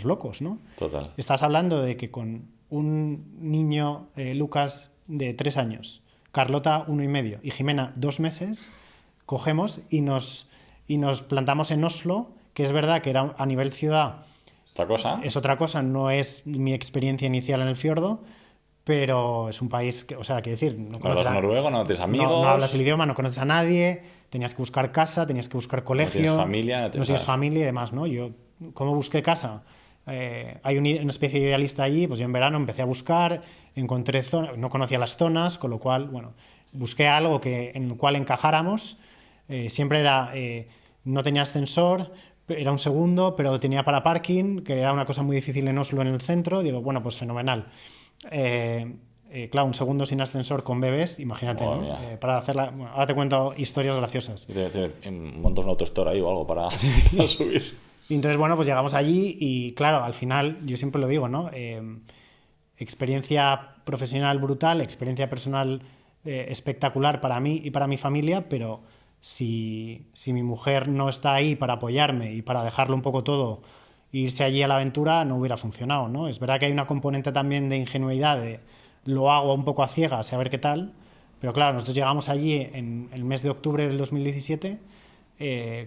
locos, ¿no? Total. Estás hablando de que con un niño, Lucas, de 3 años, Carlota, 1 y medio, y Jimena, 2 meses, cogemos y nos plantamos en Oslo, que es verdad que era a nivel ciudad... ¿Otra cosa? Es otra cosa, no es mi experiencia inicial en el fiordo, pero es un país que, o sea, quiero decir... No hablas noruego, no tienes amigos... No hablas el idioma, no conoces a nadie, tenías que buscar casa, tenías que buscar colegio... No tienes familia, no tienes familia y demás, ¿no? Yo, ¿cómo busqué casa? Hay una especie de idealista allí, pues yo en verano empecé a buscar, encontré zonas, no conocía las zonas, con lo cual, bueno, busqué algo en el cual encajáramos, siempre era, no tenía ascensor, era un segundo, pero tenía para parking, que era una cosa muy difícil en Oslo, en el centro, digo, bueno, pues fenomenal. Claro, un segundo sin ascensor con bebés, imagínate, ¿no? Para hacerla, bueno, ahora te cuento historias graciosas. Montas un autostore ahí o algo para subir. Y entonces, bueno, pues llegamos allí y, claro, al final, yo siempre lo digo, ¿no? Experiencia profesional brutal, experiencia personal espectacular para mí y para mi familia, pero si mi mujer no está ahí para apoyarme y para dejarlo un poco todo e irse allí a la aventura, no hubiera funcionado, ¿no? Es verdad que hay una componente también de ingenuidad, de lo hago un poco a ciegas, a ver qué tal, pero claro, nosotros llegamos allí en el mes de octubre del 2017,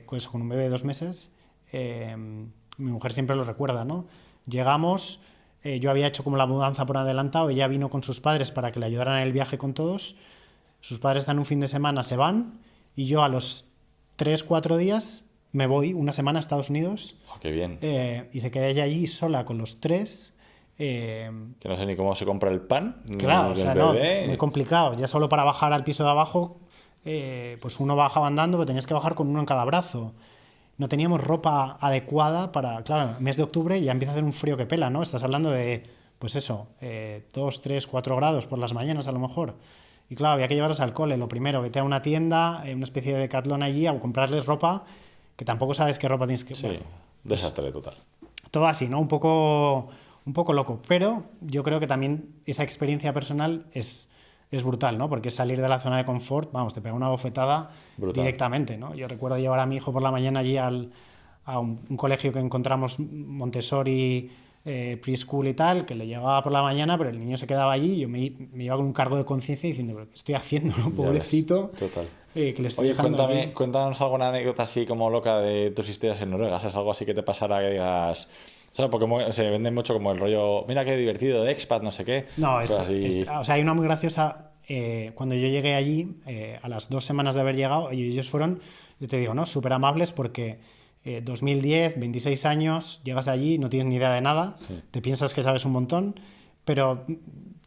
pues con un bebé de 2 meses. Mi mujer siempre lo recuerda, ¿no? Llegamos, yo había hecho como la mudanza por adelantado, ella vino con sus padres para que le ayudaran en el viaje con todos, sus padres están un fin de semana, se van, y yo a los 3-4 días me voy una semana a Estados Unidos. Oh, qué bien. Y se quedé ella allí sola con los 3. Que no sé ni cómo se compra el pan. Claro, o sea, no, muy complicado. Ya solo para bajar al piso de abajo, pues uno bajaba andando, pero tenías que bajar con uno en cada brazo. No teníamos ropa adecuada para... Claro, mes de octubre ya empieza a hacer un frío que pela, ¿no? Estás hablando de, pues eso, 2, 3, 4 grados por las mañanas a lo mejor. Y claro, había que llevarlos al cole. Lo primero, vete a una tienda, una especie de Decathlon allí, a comprarles ropa, que tampoco sabes qué ropa tienes que... Sí, bueno, desastre total. Todo así, ¿no? Un poco loco. Pero yo creo que también esa experiencia personal es brutal, ¿no? Porque salir de la zona de confort, vamos, te pega una bofetada brutal. Directamente, ¿no? Yo recuerdo llevar a mi hijo por la mañana allí a un colegio que encontramos, Montessori, preschool y tal, que le llevaba por la mañana, pero el niño se quedaba allí y yo me iba con un cargo de conciencia diciendo, ¿qué estoy haciendo, no? Pobrecito. Total. Que le estoy dejando cuéntanos alguna anécdota así como loca de tus historias en Noruega, ¿sabes? Algo así que te pasara que digas... ¿Sabes? Porque se vende mucho como el rollo, mira qué divertido, de expat, no sé qué. No, o sea, hay una muy graciosa. Cuando yo llegué allí, a las 2 semanas de haber llegado, ellos fueron, yo te digo, ¿no? Súper amables porque 2010, 26 años, llegas allí, no tienes ni idea de nada, sí. Te piensas que sabes un montón, pero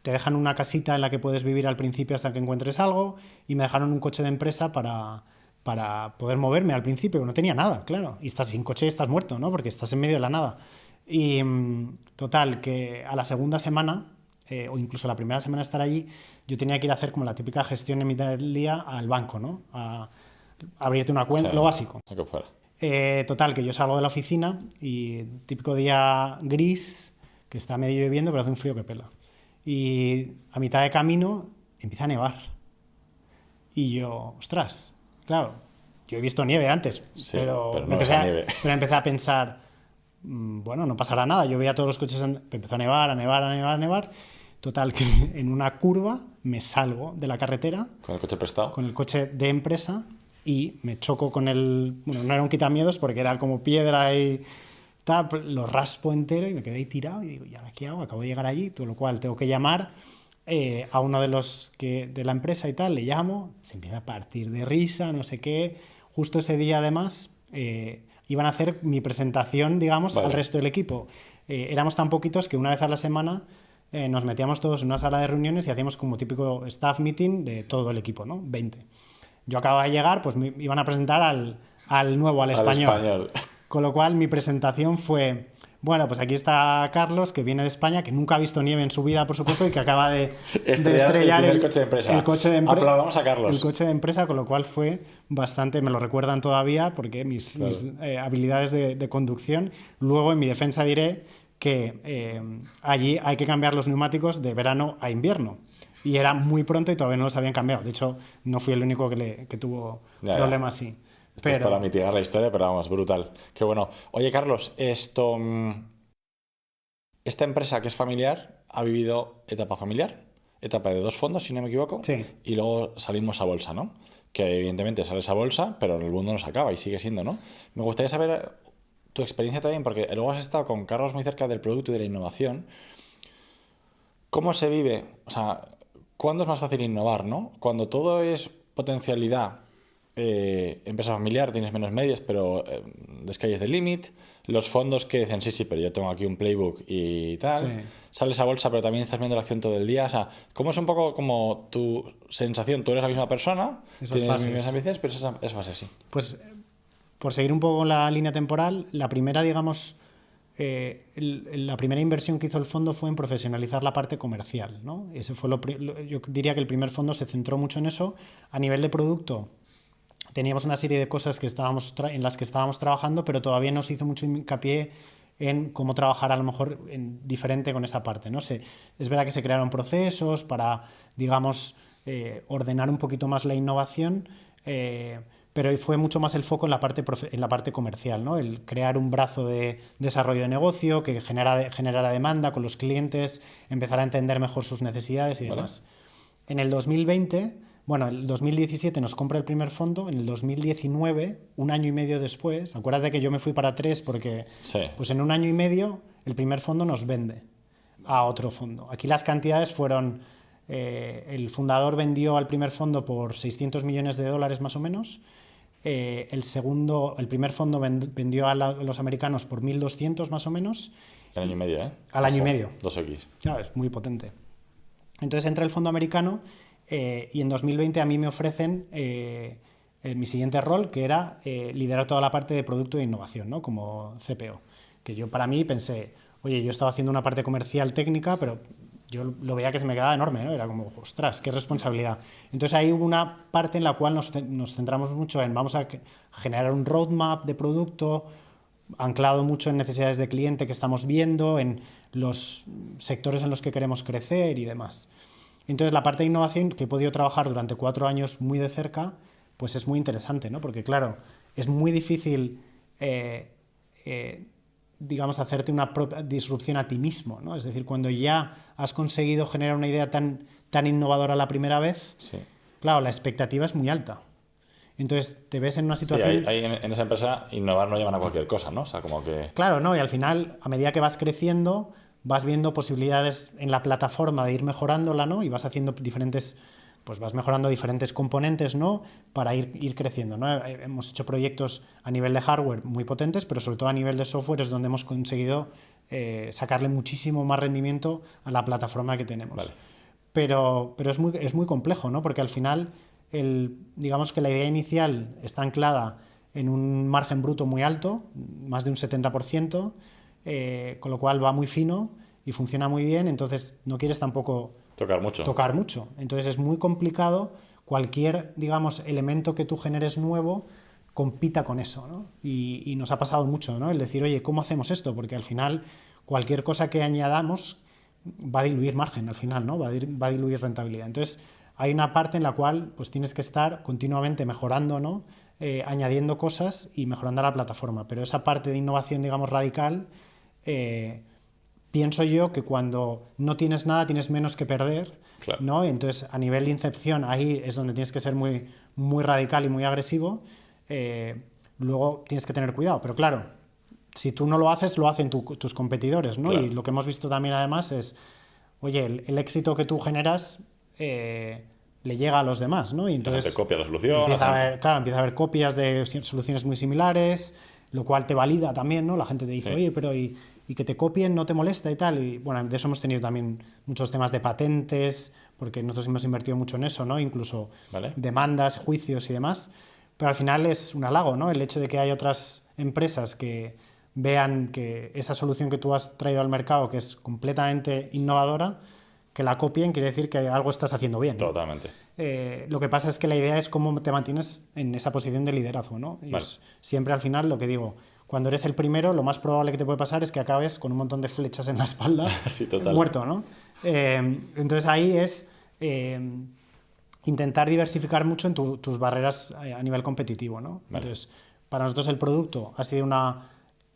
te dejan una casita en la que puedes vivir al principio hasta que encuentres algo, y me dejaron un coche de empresa para poder moverme al principio, no tenía nada, claro, y estás sin coche, estás muerto, ¿no? Porque estás en medio de la nada. Y total, que a la segunda semana, o incluso la primera semana de estar allí, yo tenía que ir a hacer como la típica gestión en mitad del día al banco, ¿no? A abrirte una cuenta, sí, lo básico. Lo que fuera. Total, que yo salgo de la oficina y típico día gris, que está medio lloviendo, pero hace un frío que pela. Y a mitad de camino empieza a nevar. Y yo, ostras, claro, yo he visto nieve antes, Sí, pero, pero no esa nieve. pero empecé a pensar, bueno, no pasará nada. Yo veía todos los coches, empezó a nevar, a nevar, a nevar, a nevar. Total, que en una curva me salgo de la carretera ¿Con el coche prestado? con el coche de empresa y me choco con el... Bueno, no era un quitamiedos porque era como piedra y tal, lo raspo entero y me quedé ahí tirado y digo, ¿y ahora qué hago? Acabo de llegar allí, con lo cual tengo que llamar a uno de los de la empresa y tal, le llamo, se empieza a partir de risa, no sé qué. Justo ese día además iban a hacer mi presentación, digamos, Vale. al resto del equipo. Éramos tan poquitos que una vez a la semana nos metíamos todos en una sala de reuniones y hacíamos como típico staff meeting de todo el equipo, ¿no? 20. Yo acababa de llegar, pues me iban a presentar al nuevo, al español. Con lo cual mi presentación fue, bueno, pues aquí está Carlos, que viene de España, que nunca ha visto nieve en su vida, por supuesto, y que acaba de estrellar el coche de empresa. el coche de empresa. Aplaudamos a Carlos. El coche de empresa, con lo cual fue bastante, me lo recuerdan todavía, porque mis habilidades de conducción. Luego, en mi defensa diré que allí hay que cambiar los neumáticos de verano a invierno. Y era muy pronto y todavía no los habían cambiado. De hecho, no fui el único que tuvo problemas así. Esto es para mitigar la historia, pero vamos, brutal. Qué bueno. Oye, Carlos, esta empresa que es familiar ha vivido etapa familiar, etapa de 2 fondos, si no me equivoco, sí. Y luego salimos a bolsa, ¿no? Que evidentemente sales a bolsa, pero el mundo no se acaba y sigue siendo, ¿no? Me gustaría saber tu experiencia también, porque luego has estado con Carlos muy cerca del producto y de la innovación. ¿Cómo se vive? O sea, ¿cuándo es más fácil innovar, no? Cuando todo es potencialidad, empresa familiar, tienes menos medios, pero the sky is the limit. Los fondos que dicen, sí, pero yo tengo aquí un playbook y tal. Sí. Sales a bolsa, pero también estás viendo la acción todo el día. O sea, ¿cómo es un poco como tu sensación? Tú eres la misma persona, tienes las mismas ambiciones, pero es fase, sí. Pues, por seguir un poco con la línea temporal, la primera, digamos... la primera inversión que hizo el fondo fue en profesionalizar la parte comercial, ¿no? Ese fue yo diría que el primer fondo se centró mucho en eso. A nivel de producto teníamos una serie de cosas en las que estábamos trabajando, pero todavía no se hizo mucho hincapié en cómo trabajar a lo mejor diferente con esa parte, ¿no? Es verdad que se crearon procesos para, digamos, ordenar un poquito más la innovación, pero fue mucho más el foco en la parte comercial, ¿no? El crear un brazo de desarrollo de negocio que generara demanda con los clientes, empezar a entender mejor sus necesidades y demás. En el 2020, bueno, el 2017 nos compra el primer fondo, en el 2019, un año y medio después, acuérdate que yo me fui para 3 porque pues en un año y medio el primer fondo nos vende a otro fondo. Aquí las cantidades fueron... el fundador vendió al primer fondo por $600 millones más o menos. El primer fondo vendió a los americanos por 1.200 más o menos. Al año y medio, ¿eh? Al año y medio. 2X. Claro, es muy potente. Entonces entra el fondo americano y en 2020 a mí me ofrecen mi siguiente rol, que era liderar toda la parte de producto e innovación, ¿no? Como CPO. Que yo para mí pensé, oye, yo estaba haciendo una parte comercial técnica, pero... yo lo veía que se me quedaba enorme, ¿no? Era como, ostras, qué responsabilidad. Entonces ahí hubo una parte en la cual nos centramos mucho en vamos a generar un roadmap de producto anclado mucho en necesidades de cliente que estamos viendo, en los sectores en los que queremos crecer y demás. Entonces la parte de innovación que he podido trabajar durante 4 años muy de cerca, pues es muy interesante, ¿no? Porque claro, es muy difícil... digamos, hacerte una propia disrupción a ti mismo, ¿no? Es decir, cuando ya has conseguido generar una idea tan innovadora la primera vez, claro, la expectativa es muy alta. Entonces te ves en una situación... Sí, ahí en esa empresa innovar no llevan a cualquier cosa, ¿no? O sea, como que... Claro, ¿no? Y al final, a medida que vas creciendo, vas viendo posibilidades en la plataforma de ir mejorándola, ¿no? Y vas haciendo diferentes... pues vas mejorando diferentes componentes, ¿no? Para ir creciendo, ¿no? Hemos hecho proyectos a nivel de hardware muy potentes, pero sobre todo a nivel de software es donde hemos conseguido sacarle muchísimo más rendimiento a la plataforma que tenemos. Vale. Pero es muy complejo, ¿no? Porque al final, digamos que la idea inicial está anclada en un margen bruto muy alto, más de un 70%, con lo cual va muy fino y funciona muy bien, entonces no quieres tampoco... Tocar mucho. Entonces es muy complicado cualquier, digamos, elemento que tú generes nuevo compita con eso, ¿no? Y nos ha pasado mucho, ¿no? El decir, oye, ¿cómo hacemos esto? Porque al final cualquier cosa que añadamos va a diluir margen al final, ¿no? Va a diluir rentabilidad. Entonces hay una parte en la cual pues tienes que estar continuamente mejorando, ¿no? Añadiendo cosas y mejorando la plataforma. Pero esa parte de innovación, digamos, radical, pienso yo que cuando no tienes nada tienes menos que perder, claro. ¿no? Entonces, a nivel de incepción, ahí es donde tienes que ser muy, muy radical y muy agresivo. Luego tienes que tener cuidado. Pero claro, si tú no lo haces, lo hacen tus competidores, ¿no? Claro. Y lo que hemos visto también además es, oye, el éxito que tú generas le llega a los demás, ¿no? Y entonces la gente copia la solución. empieza a haber copias de soluciones muy similares, lo cual te valida también, ¿no? La gente te dice, Sí. oye, pero y que te copien no te molesta y tal. Y bueno, de eso hemos tenido también muchos temas de patentes, porque nosotros hemos invertido mucho en eso, ¿no? Incluso Vale. demandas, juicios y demás. Pero al final es un halago, ¿no? El hecho de que hay otras empresas que vean que esa solución que tú has traído al mercado, que es completamente innovadora, que la copien, quiere decir que algo estás haciendo bien, ¿no? Totalmente. Lo que pasa es que la idea es cómo te mantienes en esa posición de liderazgo, ¿no? Y Vale. siempre al final lo que digo, cuando eres el primero, lo más probable que te puede pasar es que acabes con un montón de flechas en la espalda, Sí, total. muerto, ¿no? Entonces ahí es intentar diversificar mucho en tus barreras a nivel competitivo, ¿no? Vale. Entonces, para nosotros el producto ha sido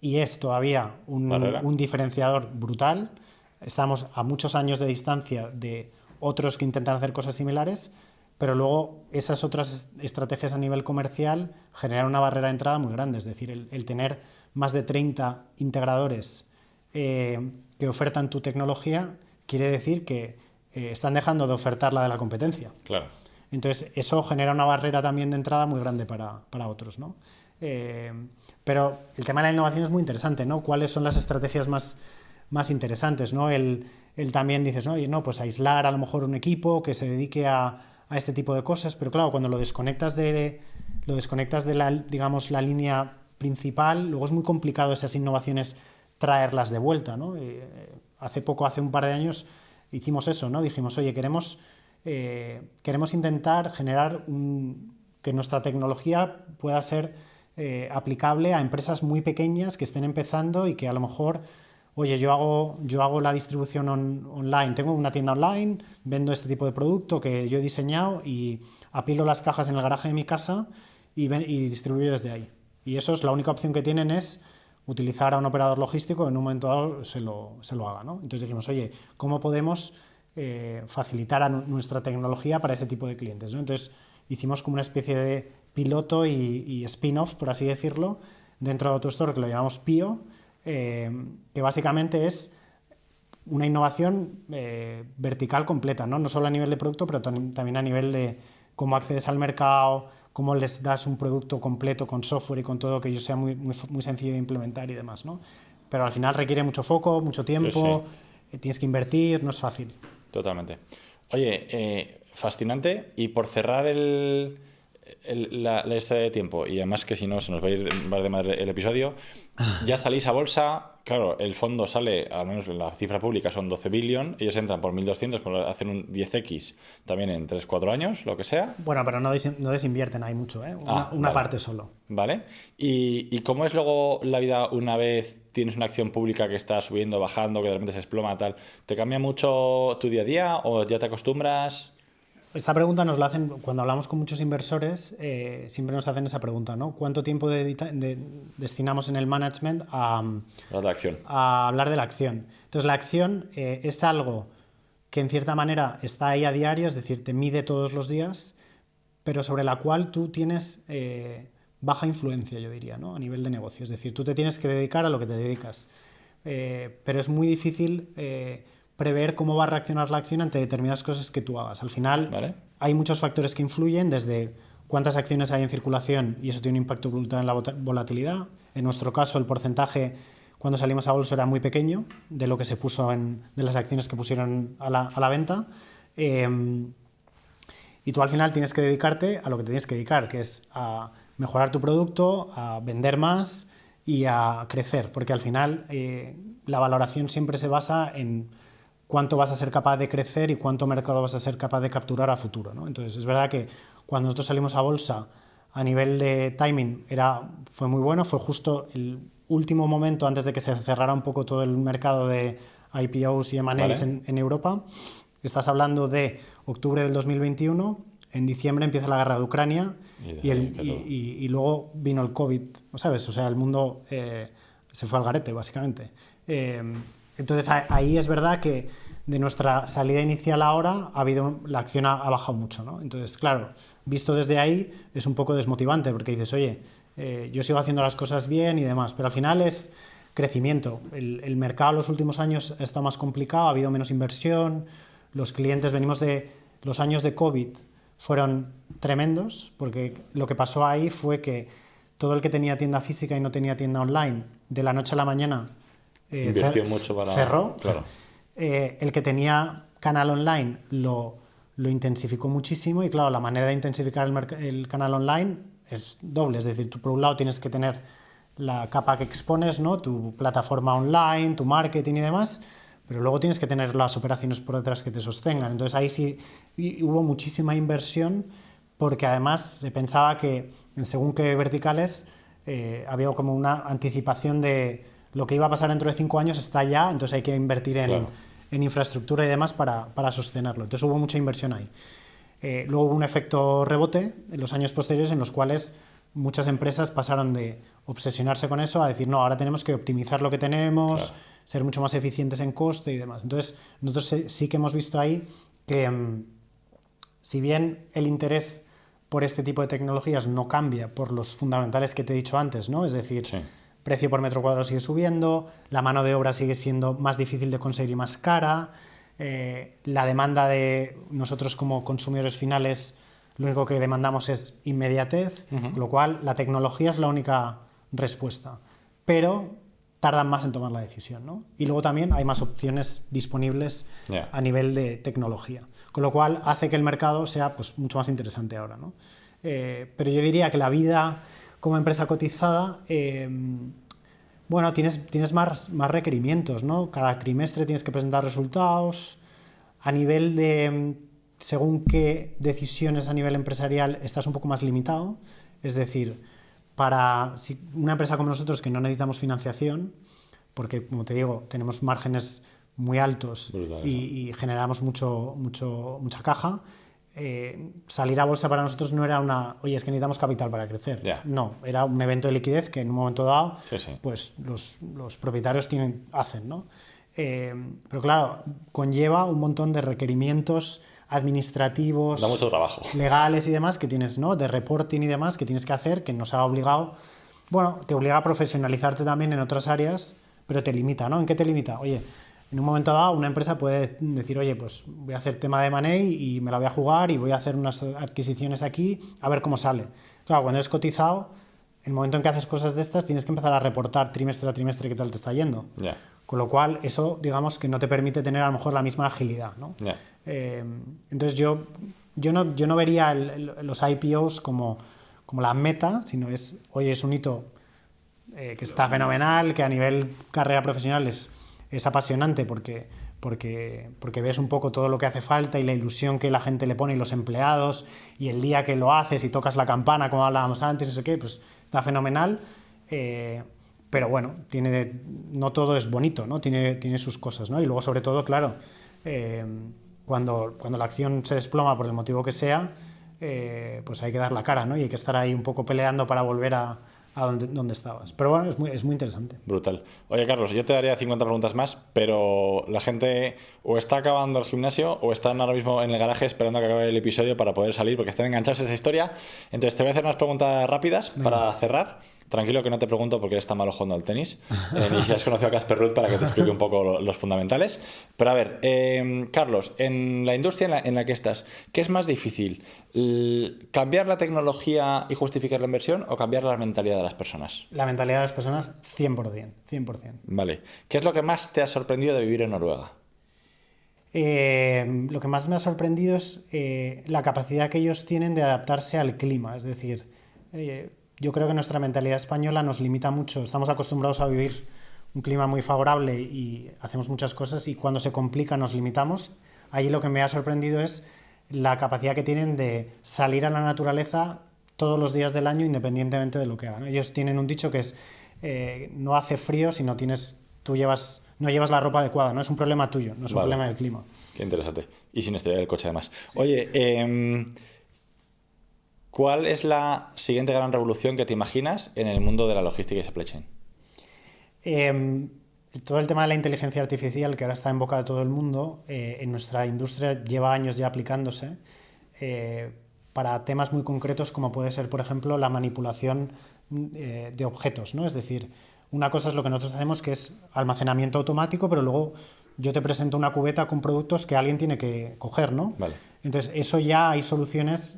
y es todavía Barrera. un diferenciador brutal. Estamos a muchos años de distancia de otros que intentan hacer cosas similares, pero luego esas otras estrategias a nivel comercial generan una barrera de entrada muy grande. Es decir, el tener más de 30 integradores que ofertan tu tecnología quiere decir que están dejando de ofertar la de la competencia. Claro. Entonces, eso genera una barrera también de entrada muy grande para otros, ¿no? Pero el tema de la innovación es muy interesante, ¿no? ¿Cuáles son las estrategias más interesantes, ¿no? El también dices, ¿no? Oye, no, pues aislar a lo mejor un equipo que se dedique a este tipo de cosas, pero claro, cuando lo desconectas de la, digamos, la línea principal, luego es muy complicado esas innovaciones traerlas de vuelta, ¿no? Hace un par de años hicimos eso, ¿no? Dijimos, oye, queremos intentar generar que nuestra tecnología pueda ser aplicable a empresas muy pequeñas que estén empezando y que a lo mejor, oye, yo hago la distribución online, tengo una tienda online, vendo este tipo de producto que yo he diseñado y apilo las cajas en el garaje de mi casa y distribuyo desde ahí. Y eso es la única opción que tienen es utilizar a un operador logístico que en un momento dado se lo haga, ¿no? Entonces dijimos, oye, ¿cómo podemos facilitar a nuestra tecnología para ese tipo de clientes, ¿no? Entonces hicimos como una especie de piloto y spin-off, por así decirlo, dentro de AutoStore, que lo llamamos Pio, que básicamente es una innovación vertical completa, ¿no? No solo a nivel de producto, pero también a nivel de cómo accedes al mercado, cómo les das un producto completo con software y con todo, que ello sea muy, muy, muy sencillo de implementar y demás, ¿no? Pero al final requiere mucho foco, mucho tiempo, sí. Tienes que invertir, no es fácil. Totalmente. Oye, fascinante. Y por cerrar la historia de tiempo, y además que si no se nos va a ir de madre el episodio, ya salís a bolsa. Claro, el fondo sale, al menos la cifra pública son 12 billion, ellos entran por 1.200, hacen un 10x también en 3-4 años, lo que sea. Bueno, pero no desinvierten ahí mucho, ¿eh? Una vale. parte solo. Vale. ¿Y cómo es luego la vida una vez tienes una acción pública que está subiendo, bajando, que de repente se desploma, tal? ¿Te cambia mucho tu día a día o ya te acostumbras? Esta pregunta nos la hacen cuando hablamos con muchos inversores, siempre nos hacen esa pregunta, ¿no? ¿Cuánto tiempo destinamos en el management a hablar de la acción? Entonces, la acción es algo que en cierta manera está ahí a diario, es decir, te mide todos los días, pero sobre la cual tú tienes baja influencia, yo diría, ¿no? A nivel de negocio. Es decir, tú te tienes que dedicar a lo que te dedicas. Pero es muy difícil prever cómo va a reaccionar la acción ante determinadas cosas que tú hagas. Al final, ¿vale? Hay muchos factores que influyen, desde cuántas acciones hay en circulación, y eso tiene un impacto brutal en la volatilidad. En nuestro caso, el porcentaje cuando salimos a bolsa era muy pequeño de lo que se puso de las acciones que pusieron a la venta. Y tú al final tienes que dedicarte a lo que te tienes que dedicar, que es a mejorar tu producto, a vender más y a crecer, porque al final la valoración siempre se basa en cuánto vas a ser capaz de crecer y cuánto mercado vas a ser capaz de capturar a futuro, ¿no? Entonces, es verdad que cuando nosotros salimos a bolsa, a nivel de timing fue muy bueno, fue justo el último momento antes de que se cerrara un poco todo el mercado de IPOs y M&As, ¿vale?, en Europa. estás hablando de octubre del 2021, en diciembre empieza la guerra de Ucrania y luego vino el COVID, ¿sabes? O sea, el mundo se fue al garete, básicamente. Entonces ahí es verdad que de nuestra salida inicial ahora la acción ha bajado mucho, ¿no? Entonces, claro, visto desde ahí es un poco desmotivante porque dices, oye, yo sigo haciendo las cosas bien y demás, pero al final es crecimiento. El mercado en los últimos años ha estado más complicado, ha habido menos inversión, los clientes, venimos de los años de COVID, fueron tremendos, porque lo que pasó ahí fue que todo el que tenía tienda física y no tenía tienda online, de la noche a la mañana invirtió mucho para... cerró. Claro. El que tenía canal online lo intensificó muchísimo y claro, la manera de intensificar el canal online es doble, es decir, tú por un lado tienes que tener la capa que expones, ¿no? Tu plataforma online, tu marketing y demás, pero luego tienes que tener las operaciones por detrás que te sostengan. Entonces ahí sí hubo muchísima inversión porque además se pensaba que en según qué verticales había como una anticipación de lo que iba a pasar dentro de 5 años está ya, entonces hay que invertir en infraestructura y demás para sostenerlo. Entonces hubo mucha inversión ahí. Luego hubo un efecto rebote en los años posteriores en los cuales muchas empresas pasaron de obsesionarse con eso a decir, no, ahora tenemos que optimizar lo que tenemos, ser mucho más eficientes en coste y demás. Entonces, nosotros sí que hemos visto ahí que si bien el interés por este tipo de tecnologías no cambia por los fundamentales que te he dicho antes, ¿no? Es decir, precio por metro cuadrado sigue subiendo, la mano de obra sigue siendo más difícil de conseguir y más cara, la demanda de nosotros como consumidores finales, lo único que demandamos es inmediatez, con lo cual la tecnología es la única respuesta, pero tardan más en tomar la decisión, ¿no? Y luego también hay más opciones disponibles a nivel de tecnología, con lo cual hace que el mercado sea pues, mucho más interesante ahora, ¿no? Pero yo diría que la vida como empresa cotizada, bueno, tienes más requerimientos, ¿no? Cada trimestre tienes que presentar resultados. A nivel de, según qué decisiones a nivel empresarial, estás un poco más limitado. Es decir, para una empresa como nosotros que no necesitamos financiación, porque, como te digo, tenemos márgenes muy altos y generamos mucha caja, salir a bolsa para nosotros no era oye, es que necesitamos capital para crecer. No, era un evento de liquidez que en un momento dado pues los propietarios hacen, ¿no? Pero claro, conlleva un montón de requerimientos administrativos, da mucho trabajo, legales y demás que tienes, ¿no? De reporting y demás que tienes que hacer, que nos ha obligado, bueno, te obliga a profesionalizarte también en otras áreas, pero te limita, ¿no? ¿En qué te limita? Oye, en un momento dado una empresa puede decir, oye, pues voy a hacer tema de money y me la voy a jugar y voy a hacer unas adquisiciones aquí a ver cómo sale. Claro, cuando eres cotizado, el momento en que haces cosas de estas tienes que empezar a reportar trimestre a trimestre qué tal te está yendo. Con lo cual, eso, digamos, que no te permite tener a lo mejor la misma agilidad, ¿no? Entonces yo no vería los IPOs como la meta, sino oye, es un hito que está fenomenal, que a nivel carrera profesional es apasionante porque ves un poco todo lo que hace falta y la ilusión que la gente le pone y los empleados y el día que lo haces y tocas la campana, como hablábamos antes, no sé qué, pues está fenomenal. Pero bueno, no todo es bonito, ¿no? Tiene sus cosas, ¿no? Y luego, sobre todo, claro, cuando la acción se desploma por el motivo que sea, pues hay que dar la cara, ¿no? Y hay que estar ahí un poco peleando para volver a donde estabas. Pero bueno, es muy interesante. Brutal. Oye, Carlos, yo te daría 50 preguntas más, pero la gente o está acabando el gimnasio o están ahora mismo en el garaje esperando a que acabe el episodio para poder salir porque están enganchados a esa historia. Entonces te voy a hacer unas preguntas rápidas para cerrar. Tranquilo que no te pregunto porque eres tan malo jugando al tenis, ni si has conocido a Casper Ruud para que te explique un poco los fundamentales. Pero a ver, Carlos, en la industria en la que estás, ¿qué es más difícil? ¿Cambiar la tecnología y justificar la inversión o cambiar la mentalidad de las personas? La mentalidad de las personas, 100%. Vale. ¿Qué es lo que más te ha sorprendido de vivir en Noruega? Lo que más me ha sorprendido es la capacidad que ellos tienen de adaptarse al clima. Es decir, yo creo que nuestra mentalidad española nos limita mucho. Estamos acostumbrados a vivir un clima muy favorable y hacemos muchas cosas y cuando se complica nos limitamos. Allí lo que me ha sorprendido es la capacidad que tienen de salir a la naturaleza todos los días del año independientemente de lo que hagan. Ellos tienen un dicho que es no hace frío, sino tú llevas no llevas la ropa adecuada, no es un problema tuyo, no es un Vale. problema del clima. Qué interesante. Y sin estrellar el coche además. Oye, ¿cuál es la siguiente gran revolución que te imaginas en el mundo de la logística y supply chain? Todo el tema de la inteligencia artificial, que ahora está en boca de todo el mundo, en nuestra industria lleva años ya aplicándose para temas muy concretos, como puede ser, por ejemplo, la manipulación de objetos, ¿no? Es decir, una cosa es lo que nosotros hacemos, que es almacenamiento automático, pero luego yo te presento una cubeta con productos que alguien tiene que coger, ¿no? Vale. Entonces, eso ya hay soluciones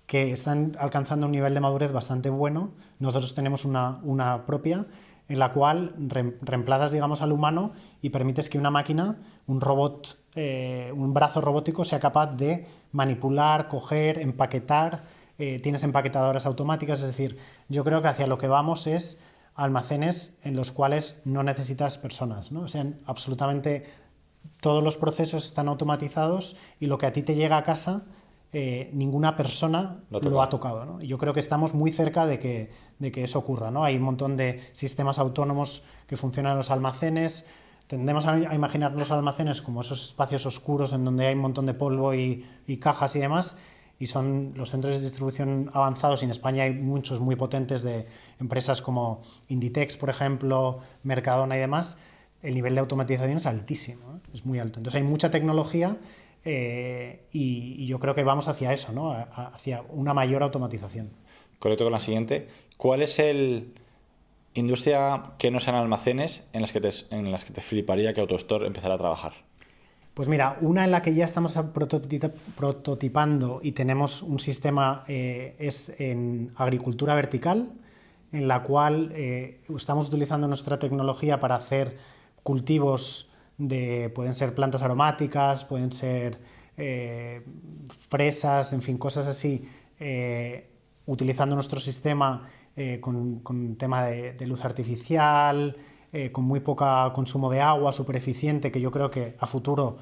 que están alcanzando un nivel de madurez bastante bueno. Nosotros tenemos una propia en la cual reemplazas, digamos, al humano y permites que una máquina, un robot, un brazo robótico sea capaz de manipular, coger, empaquetar. Tienes empaquetadoras automáticas, es decir, yo creo que hacia lo que vamos es almacenes en los cuales no necesitas personas, ¿no? O sea, absolutamente todos los procesos están automatizados y lo que a ti te llega a casa, ninguna persona lo ha tocado, ¿no? Yo creo que estamos muy cerca de que eso ocurra, ¿no? Hay un montón de sistemas autónomos que funcionan en los almacenes. Tendemos a imaginar los almacenes como esos espacios oscuros en donde hay un montón de polvo y cajas y demás, y son los centros de distribución avanzados, y en España hay muchos muy potentes de empresas como Inditex, por ejemplo, Mercadona y demás. El nivel de automatización es altísimo, ¿no? Es muy alto. Entonces hay mucha tecnología y yo creo que vamos hacia eso, ¿no? Hacia una mayor automatización. Conecto con la siguiente. ¿Cuál es el industria que no sean almacenes en las que te fliparía que AutoStore empezara a trabajar? Pues mira, una en la que ya estamos prototipando y tenemos un sistema es en agricultura vertical, en la cual estamos utilizando nuestra tecnología para hacer cultivos pueden ser plantas aromáticas, pueden ser fresas, en fin, cosas así, utilizando nuestro sistema con tema de luz artificial, con muy poco consumo de agua, súper eficiente, que yo creo que a futuro,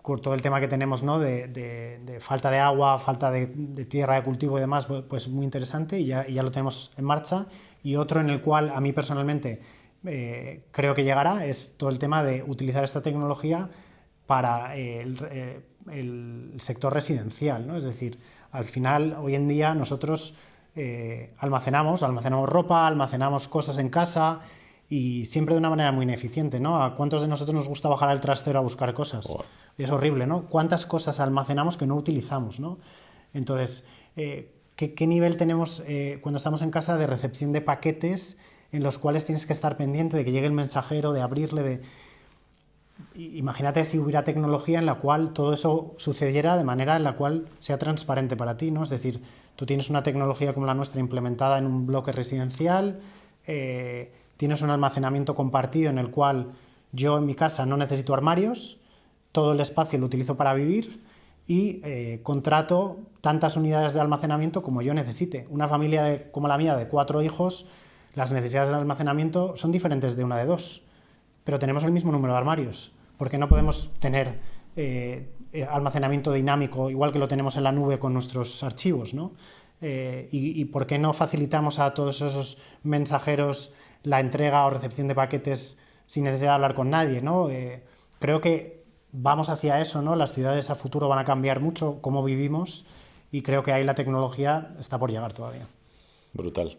con todo el tema que tenemos, ¿no? de falta de agua, falta de tierra de cultivo y demás, pues muy interesante, y ya lo tenemos en marcha. Y otro en el cual a mí personalmente creo que llegará es todo el tema de utilizar esta tecnología para el sector residencial, ¿no? Es decir, al final, hoy en día nosotros almacenamos ropa, almacenamos cosas en casa, y siempre de una manera muy ineficiente, ¿no? ¿A cuántos de nosotros nos gusta bajar al trastero a buscar cosas? Oh. Es horrible, ¿no? ¿Cuántas cosas almacenamos que no utilizamos, ¿no? Entonces, ¿qué nivel tenemos cuando estamos en casa de recepción de paquetes en los cuales tienes que estar pendiente de que llegue el mensajero, de abrirle, Imagínate si hubiera tecnología en la cual todo eso sucediera de manera en la cual sea transparente para ti, ¿no? Es decir, tú tienes una tecnología como la nuestra implementada en un bloque residencial, tienes un almacenamiento compartido en el cual yo en mi casa no necesito armarios, todo el espacio lo utilizo para vivir y contrato tantas unidades de almacenamiento como yo necesite. Una familia como la mía de 4 hijos, las necesidades de almacenamiento son diferentes de una de 2, pero tenemos el mismo número de armarios. ¿Por qué no podemos tener almacenamiento dinámico igual que lo tenemos en la nube con nuestros archivos, ¿no? Y por qué no facilitamos a todos esos mensajeros la entrega o recepción de paquetes sin necesidad de hablar con nadie, ¿no? Creo que vamos hacia eso, ¿no? Las ciudades a futuro van a cambiar mucho cómo vivimos, y creo que ahí la tecnología está por llegar todavía. Brutal.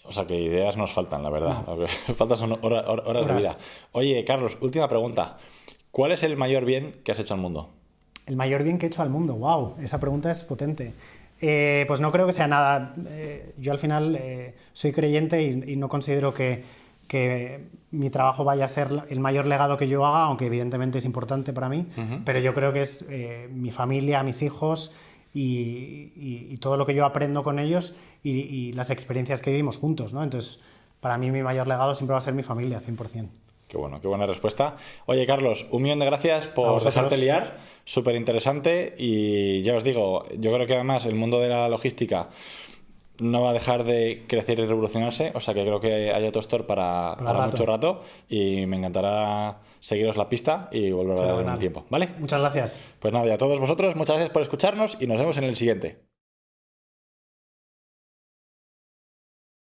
O sea, que ideas nos faltan, la verdad. No. Lo que faltan son horas de vida. Oye, Carlos, última pregunta. ¿Cuál es el mayor bien que has hecho al mundo? El mayor bien que he hecho al mundo. ¡Wow! Esa pregunta es potente. Pues no creo que sea nada. Yo al final soy creyente y no considero que mi trabajo vaya a ser el mayor legado que yo haga, aunque evidentemente es importante para mí, pero yo creo que es mi familia, mis hijos y todo lo que yo aprendo con ellos y las experiencias que vivimos juntos, ¿no? Entonces, para mí mi mayor legado siempre va a ser mi familia, 100%. Qué bueno, qué buena respuesta. Oye, Carlos, 1.000.000 de gracias por dejarte liar. Súper interesante, y ya os digo, yo creo que además el mundo de la logística no va a dejar de crecer y revolucionarse, o sea que creo que hay AutoStore para mucho rato, y me encantará seguiros la pista y volver a ver un tiempo, ¿vale? Muchas gracias. Pues nada, y a todos vosotros, muchas gracias por escucharnos y nos vemos en el siguiente.